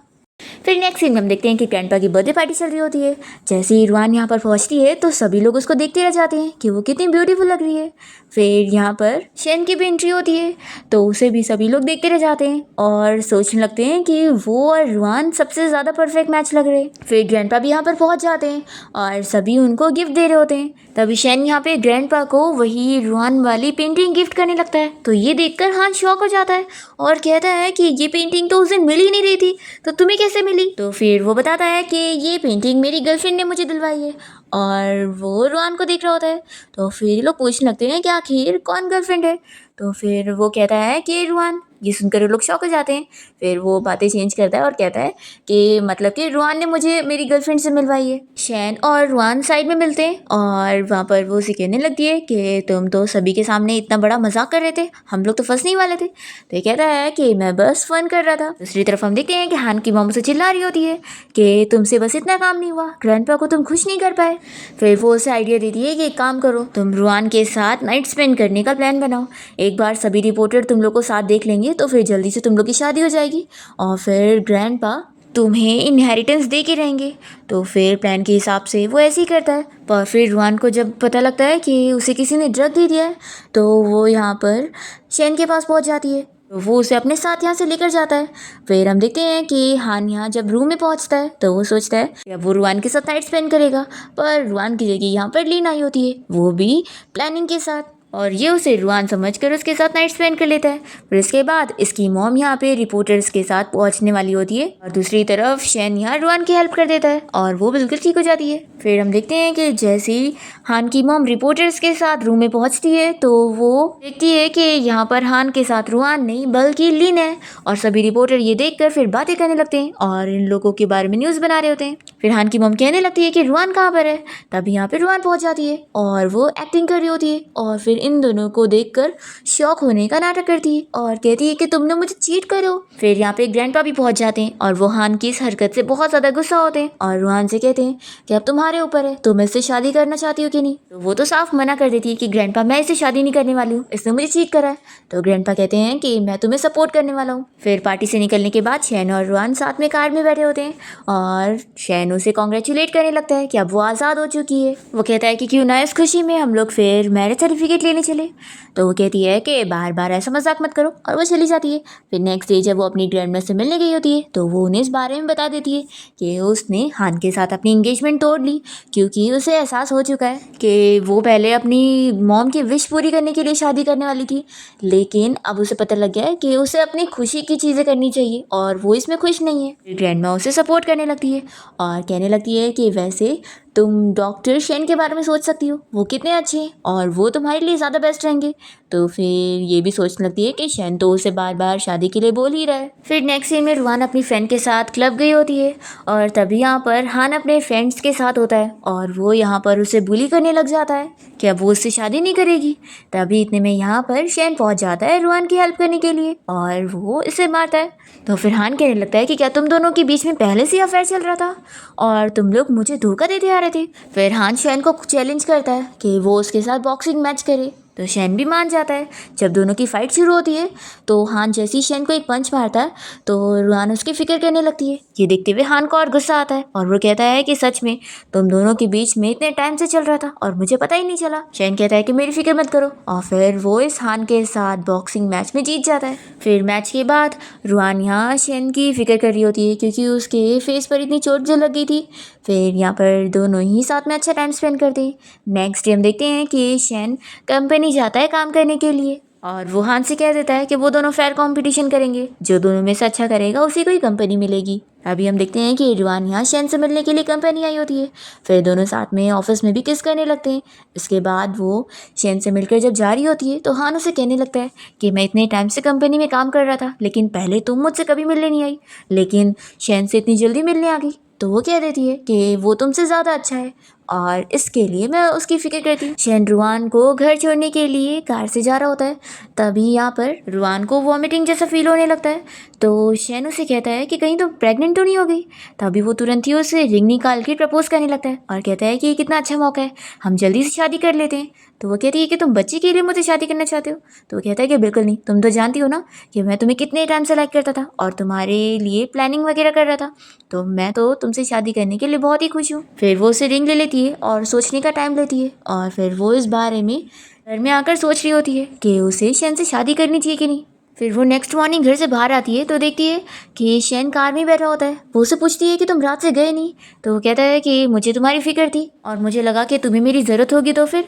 फिर नेक्स्ट सीन में हम देखते हैं कि ग्रैंडपा की बर्थडे पार्टी चल रही होती है। जैसे ही रुआन यहाँ पर पहुँचती है तो सभी लोग उसको देखते रह जाते हैं कि वो कितनी ब्यूटीफुल लग रही है। फिर यहाँ पर शेन की भी एंट्री होती है तो उसे भी सभी लोग देखते रह जाते हैं और सोचने लगते हैं कि वो और रुआन सबसे ज़्यादा परफेक्ट मैच लग रहे हैं। फिर ग्रैंडपा भी यहाँ पर पहुँच जाते हैं और सभी उनको गिफ्ट दे रहे होते हैं। तभी शेन यहाँ पे ग्रैंडपा को वही रुआन वाली पेंटिंग गिफ्ट करने लगता है। तो ये देखकर हान शॉक हो जाता है और कहता है कि ये पेंटिंग तो उस दिन मिल ही नहीं रही थी, तो तुम्हें कैसे मिली। तो फिर वो बताता है कि ये पेंटिंग मेरी गर्लफ्रेंड ने मुझे दिलवाई है, और वो रुआन को देख रहा होता है। तो फिर ये लोग पूछने लगते हैं कि आखिर कौन गर्लफ्रेंड है। तो फिर वो कहता है कि रुआन। ये सुनकर वो लोग शॉक हो जाते हैं। फिर वो बातें चेंज करता है और कहता है कि मतलब कि रुआन ने मुझे मेरी गर्लफ्रेंड से मिलवाई है। शैन और रुआन साइड में मिलते हैं और वहाँ पर वो उसे कहने लगती है कि तुम तो सभी के सामने इतना बड़ा मजाक कर रहे थे, हम लोग तो फंसने ही वाले थे। तो ये कहता है कि मैं बस फन कर रहा था। दूसरी तरफ हम देखते हैं कि हान की मॉम से चिल्ला रही होती है कि तुमसे बस इतना काम नहीं हुआ, ग्रैंडपा को तुम खुश नहीं कर पाए। फिर वो उसे आइडिया देती है कि एक काम करो, तुम रुआन के साथ नाइट स्पेंड करने का प्लान बनाओ। एक बार सभी रिपोर्टर तुम लोग को साथ देख लेंगे तो फिर जल्दी से तुम लोग की शादी हो जाएगी और फिर ग्रैंडपा तुम्हें इनहेरिटेंस दे के रहेंगे। तो फिर प्लान के हिसाब से वो ऐसे ही करता है। पर फिर रुआन को जब पता लगता है कि उसे किसी ने ड्रग दे दिया है तो वो यहाँ पर शेन के पास पहुँच जाती है। तो वो उसे अपने साथ यहाँ से लेकर जाता है। फिर हम देखते हैं कि हान यहाँ जब रूम में पहुँचता है तो वो सोचता है कि अब वो रुआन के साथ नाइट स्पेंड करेगा, पर रुआन की जगह यहाँ पर लीन आई होती है, वो भी प्लानिंग के साथ, और ये उसे रुआन समझकर उसके साथ नाइट स्पेंड कर लेता है। फिर इसके बाद इसकी मॉम यहाँ पे रिपोर्टर्स के साथ पहुँचने वाली होती है और दूसरी तरफ शैन यहाँ रुआन की हेल्प कर देता है और वो बिल्कुल ठीक हो जाती है। फिर हम देखते हैं कि जैसे ही हान की मॉम रिपोर्टर्स के साथ रूम में पहुँचती है तो वो देखती है कि यहाँ पर हान के साथ रुआन नहीं बल्कि लिन है, और सभी रिपोर्टर ये देखकर फिर बातें करने लगते हैं और इन लोगों के बारे में न्यूज़ बना रहे होते हैं। फिर हान की मॉम कहने लगती है कि रुआन कहाँ पर है। तभी यहाँ पे रुआन पहुँच जाती है और वो एक्टिंग कर रही होती है और फिर इन दोनों को देखकर शॉक होने का नाटक करती है और कहती है कि तुमने मुझे चीट करो। फिर यहाँ पे ग्रैंडपा भी पहुंच जाते हैं और वो हान की इस हरकत से बहुत ज्यादा गुस्सा होते हैं और रुआन से कहते हैं कि अब तुम्हारे ऊपर है, तुम इससे शादी करना चाहती हो कि नहीं। तो वो तो साफ मना कर देती है कि ग्रैंडपा मैं इससे शादी नहीं करने वाली हूँ, इसने मुझे चीट करा है। तो ग्रैंडपा कहते हैं कि मैं तुम्हें सपोर्ट करने वाला हूँ। फिर पार्टी से निकलने के बाद शैन और रुआन साथ में कार में बैठे होते हैं और शैन उसे कॉन्ग्रेचुलेट करने लगता है कि अब वो आज़ाद हो चुकी है। वो कहता है कि क्यों ना इस खुशी में हम लोग फिर मैरिज सर्टिफिकेट लेने चले। तो वो कहती है कि बार बार ऐसा मजाक मत करो और वो चली जाती है। फिर नेक्स्ट डे जब वो अपनी ग्रैंडमदर से मिलने गई होती है तो वो उन्हें इस बारे में बता देती है कि उसने हान के साथ अपनी इंगेजमेंट तोड़ ली क्योंकि उसे एहसास हो चुका है कि वो पहले अपनी मॉम की विश पूरी करने के लिए शादी करने वाली थी, लेकिन अब उसे पता लग गया है कि उसे अपनी खुशी की चीज़ें करनी चाहिए और वो इसमें खुश नहीं है। ग्रैंडमा उसे सपोर्ट करने लगती है और कहने लगती है कि वैसे तुम डॉक्टर शेन के बारे में सोच सकती हो, वो कितने अच्छे हैं और वो तुम्हारे लिए ज़्यादा बेस्ट रहेंगे। तो फिर ये भी सोचने लगती है कि शेन तो उसे बार बार शादी के लिए बोल ही रहा है। फिर नेक्स्ट सीन में रुआन अपनी फ्रेंड के साथ क्लब गई होती है और तभी यहाँ पर हान अपने फ्रेंड्स के साथ होता है और वो यहाँ पर उसे बुली करने लग जाता है कि अब वो उससे शादी नहीं करेगी। तभी इतने में यहाँ पर शेन पहुँच जाता है रुआन की हेल्प करने के लिए और वो इसे मारता है। तो फिर हान कहने लगता है कि क्या तुम दोनों के बीच में पहले से अफेयर चल रहा था और तुम लोग मुझे धोखा देते आ रहे थे। फिर हान शेन को चैलेंज करता है कि वो उसके साथ बॉक्सिंग मैच करे, तो शेन भी मान जाता है। जब दोनों की फाइट शुरू होती है तो हान जैसे ही शेन को एक पंच मारता है तो रुआन उसकी फिक्र करने लगती है। ये देखते हुए हान को और गुस्सा आता है और वो कहता है कि सच में तुम दोनों के बीच में इतने टाइम से चल रहा था और मुझे पता ही नहीं चला। शेन कहता है कि मेरी फिक्र मत करो और फिर वो इस हान के साथ बॉक्सिंग मैच में जीत जाता है। फिर मैच के बाद रुआन यहाँ शेन की फिक्र कर रही होती है क्योंकि उसके फेस पर इतनी चोट जो लग गई थी। फिर यहाँ पर दोनों ही साथ में अच्छा टाइम स्पेंड करते हैं। नेक्स्ट डे हम देखते हैं कि शेन कंपनी जाता है काम करने के लिए और वो हान से कह देता है कि वो दोनों फेयर कंपटीशन करेंगे, जो दोनों में से अच्छा करेगा उसी को ही कंपनी मिलेगी। अभी हम देखते हैं कि रुआन यहाँ शेन से मिलने के लिए कंपनी आई होती है। फिर दोनों साथ में ऑफिस में भी किस करने लगते हैं। इसके बाद वो शेन से मिलकर जब जा रही होती है तो हान उसे कहने लगता है कि मैं इतने टाइम से कंपनी में काम कर रहा था, लेकिन पहले तुम मुझसे कभी मिलने नहीं आई, लेकिन शेन से इतनी जल्दी मिलने आ गई। तो वो कह देती है कि वो तुमसे ज़्यादा अच्छा है और इसके लिए मैं उसकी फिक्र करती हूँ। शेन रुआन को घर छोड़ने के लिए कार से जा रहा होता है। तभी यहाँ पर रुआन को वॉमिटिंग जैसा फील होने लगता है। तो शेन उसे कहता है कि कहीं तुम प्रेग्नेंट तो नहीं हो गई। तभी वो तुरंत ही उसे रिंग निकाल के प्रपोज करने लगता है और कहता है कि ये कितना अच्छा मौका है, हम जल्दी से शादी कर लेते हैं। तो वो कहती है कि तुम बच्चे के लिए मुझे शादी करना चाहते हो। तो वो कहता है कि बिल्कुल नहीं, तुम तो जानती हो ना कि मैं तुम्हें कितने टाइम से लाइक करता था और तुम्हारे लिए प्लानिंग वगैरह कर रहा था, तो मैं तो तुमसे शादी करने के लिए बहुत ही खुश हूँ। फिर वो उसे रिंग ले लेती है और सोचने का टाइम लेती है और फिर वो इस बारे में घर में आकर सोच रही होती है कि उसे शेन से शादी करनी चाहिए कि नहीं। फिर वो नेक्स्ट मॉर्निंग घर से बाहर आती है तो देखती है कि शेन कार में बैठा होता है। वो उसे पूछती है कि तुम रात से गए नहीं। तो वो कहता है कि मुझे तुम्हारी फिक्र थी और मुझे लगा कि तुम्हें मेरी ज़रूरत होगी। तो फिर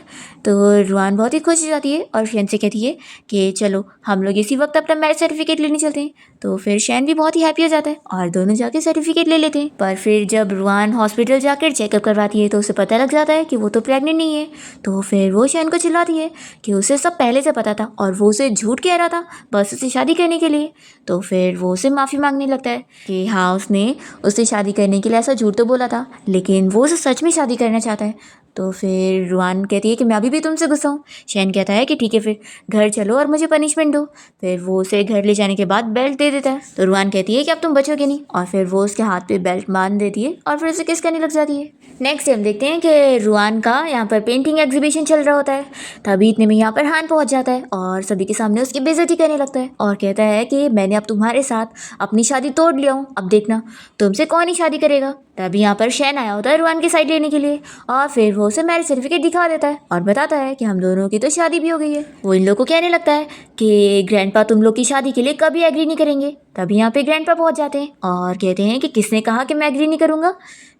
तो रुआन बहुत ही खुश हो जाती है और शेन से कहती है कि चलो हम लोग इसी वक्त अपना मैरिज सर्टिफिकेट लेने चलते हैं। तो फिर शेन भी बहुत ही हैप्पी हो जाता है और दोनों जाके सर्टिफिकेट ले लेते हैं। पर फिर जब रुआन हॉस्पिटल जाकर चेकअप करवाती है तो उसे पता लग जाता है कि वो तो प्रेग्नेंट नहीं है। तो फिर वो शेन को चिल्लाती है कि उसे सब पहले से पता था और वो उसे झूठ कह रहा था बस उसे शादी करने के लिए। तो फिर वो उसे माफ़ी मांगने लगता है कि हाँ उसने उसे शादी करने के लिए ऐसा झूठ तो बोला था, लेकिन वो उसे सच में शादी करना चाहता है। तो फिर रुआन कहती है कि मैं अभी भी तुमसे गुस्सा हूँ। शेन कहता है कि ठीक है फिर घर चलो और मुझे पनिशमेंट दो। फिर वो उसे घर ले जाने के बाद बेल्ट दे देता है। तो रुआन कहती है कि अब तुम बचोगे नहीं और फिर वो उसके हाथ पे बेल्ट बांध देती है और फिर उसे किस करने लग जाती है। नेक्स्ट हम देखते हैं कि रुआन का यहाँ पर पेंटिंग एग्जीबिशन चल रहा होता है। तभी इतने में यहाँ पर हान पहुँच जाता है और सभी के सामने उसकी बेइज्जती करने लगता है और कहता है कि मैंने अब तुम्हारे साथ अपनी शादी तोड़ लिया हूँ, अब देखना तुमसे कौन ही शादी करेगा। तभी यहाँ पर शेन आया होता है रुआन की साइड लेने के लिए और फिर वो उसे मैरिज सर्टिफिकेट दिखा देता है और बताता है कि हम दोनों की तो शादी भी हो गई है। वो इन लोग को कहने लगता है कि ग्रैंडपा तुम लोग की शादी के लिए कभी एग्री नहीं करेंगे। तभी यहाँ पे ग्रैंडपा पहुँच जाते हैं और कहते हैं कि किसने कहा कि मैं एग्री नहीं करूँगा।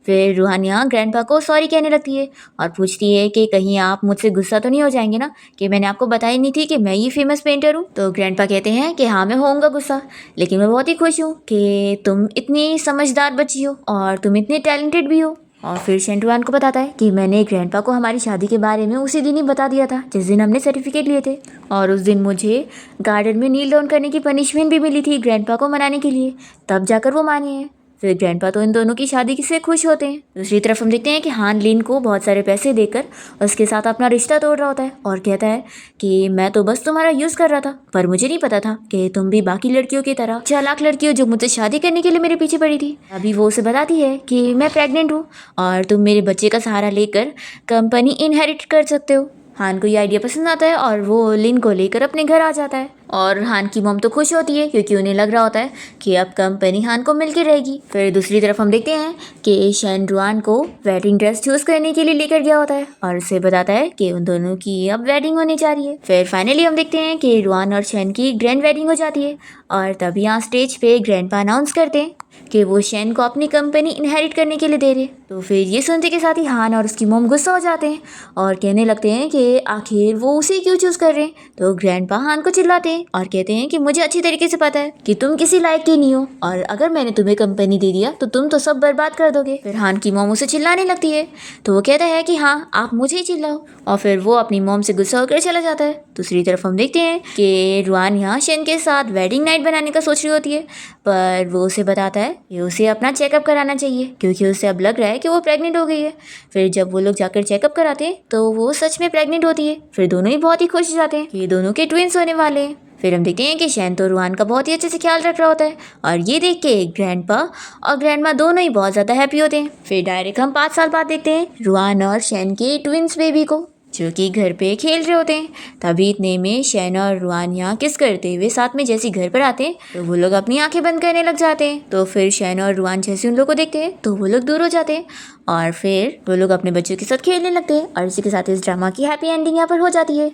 फिर रूहान यहाँ ग्रैंडपा को सॉरी कहने लगती है और पूछती है कि कहीं आप मुझसे गुस्सा तो नहीं हो जाएंगे ना कि मैंने आपको बताई नहीं थी कि मैं ही फेमस पेंटर हूँ। तो ग्रैंडपा कहते हैं कि हाँ मैं होऊंगा गुस्सा, लेकिन मैं बहुत ही खुश हूँ कि तुम इतनी समझदार बच्ची हो और तुम इतने टैलेंटेड भी हो। और फिर शेंटुआन को बताता है कि मैंने ग्रैंडपा को हमारी शादी के बारे में उसी दिन ही बता दिया था जिस दिन हमने सर्टिफिकेट लिए थे, और उस दिन मुझे गार्डन में नील डाउन करने की पनिशमेंट भी मिली थी ग्रैंडपा को मनाने के लिए, तब जाकर वो माने हैं। फिर ग्रैंडपा तो इन दोनों की शादी से खुश होते हैं। दूसरी तरफ हम देखते हैं कि हान लिन को बहुत सारे पैसे देकर उसके साथ अपना रिश्ता तोड़ रहा होता है और कहता है कि मैं तो बस तुम्हारा यूज़ कर रहा था, पर मुझे नहीं पता था कि तुम भी बाकी लड़कियों की तरह चालाक लड़की हो जो मुझसे शादी करने के लिए मेरे पीछे पड़ी थी। अभी वो उसे बताती है कि मैं प्रेग्नेंट हूँ और तुम मेरे बच्चे का सहारा लेकर कंपनी इनहेरिट कर सकते हो। हान को ये आइडिया पसंद आता है और वो लिन को लेकर अपने घर आ जाता है और हान की मॉम तो खुश होती है क्योंकि उन्हें लग रहा होता है कि अब कंपनी हान को मिलके रहेगी। फिर दूसरी तरफ हम देखते हैं कि शेन रुआन को वेडिंग ड्रेस चूज करने के लिए लेकर गया होता है और उसे बताता है कि उन दोनों की अब वेडिंग होने जा रही है। फिर फाइनली हम देखते हैं कि रुआन और शेन की ग्रैंड वेडिंग हो जाती है और तभी यहाँ स्टेज पे ग्रैंडपा अनाउंस करते हैं कि वो शेन को अपनी कंपनी इनहेरिट करने के लिए दे रहे। तो फिर ये सुनते के साथ ही हान और उसकी मोम गुस्सा हो जाते हैं और कहने लगते हैं कि आखिर वो उसे क्यों चूज कर रहे हैं। तो ग्रैंडपा हान को चिल्लाते हैं और कहते हैं कि मुझे अच्छी तरीके से पता है कि तुम किसी लायक के नहीं हो और अगर मैंने तुम्हें कंपनी दे दिया तो तुम तो सब बर्बाद कर दोगे। फिर हान की मोम उसे चिल्लाने लगती है तो वो कहता है कि हाँ आप मुझे ही चिल्लाओ और फिर वो अपनी मोम से गुस्सा होकर चला जाता है। दूसरी तरफ हम देखते हैं कि रुआन यहाँ शेन के साथ वेडिंग नाइट बनाने का सोच रही होती है, पर वो उसे बताता है कि उसे अपना चेकअप कराना चाहिए क्योंकि उसे अब लग रहा है कि वो प्रेग्नेंट हो गई है। फिर जब वो लोग जाकर चेकअप कराते हैं तो वो सच में प्रेग्नेंट होती है। फिर दोनों ही बहुत ही खुश हो जाते हैं कि दोनों के ट्विंस होने वाले हैं। फिर हम देखते हैं कि शेन तो रुआन का बहुत ही अच्छे से ख्याल रख रहा होता है और ये देख के ग्रैंडपा और ग्रैंडमा दोनों ही बहुत ज़्यादा हैप्पी होते हैं। फिर डायरेक्ट हम 5 साल बाद देखते हैं रुआन और शेन के ट्विंस बेबी को जो कि घर पे खेल रहे होते हैं। तभी इतने में शेन और रुआन यहाँ किस करते हुए साथ में जैसे घर पर आते हैं तो वो लोग अपनी आंखें बंद करने लग जाते हैं। तो फिर शेन और रुआन जैसे उन लोग को देखते हैं तो वो लोग दूर हो जाते हैं और फिर वो लोग अपने बच्चों के साथ खेलने लगते हैं और इसी के साथ इस ड्रामा की हैप्पी एंडिंग यहाँ पर हो जाती है।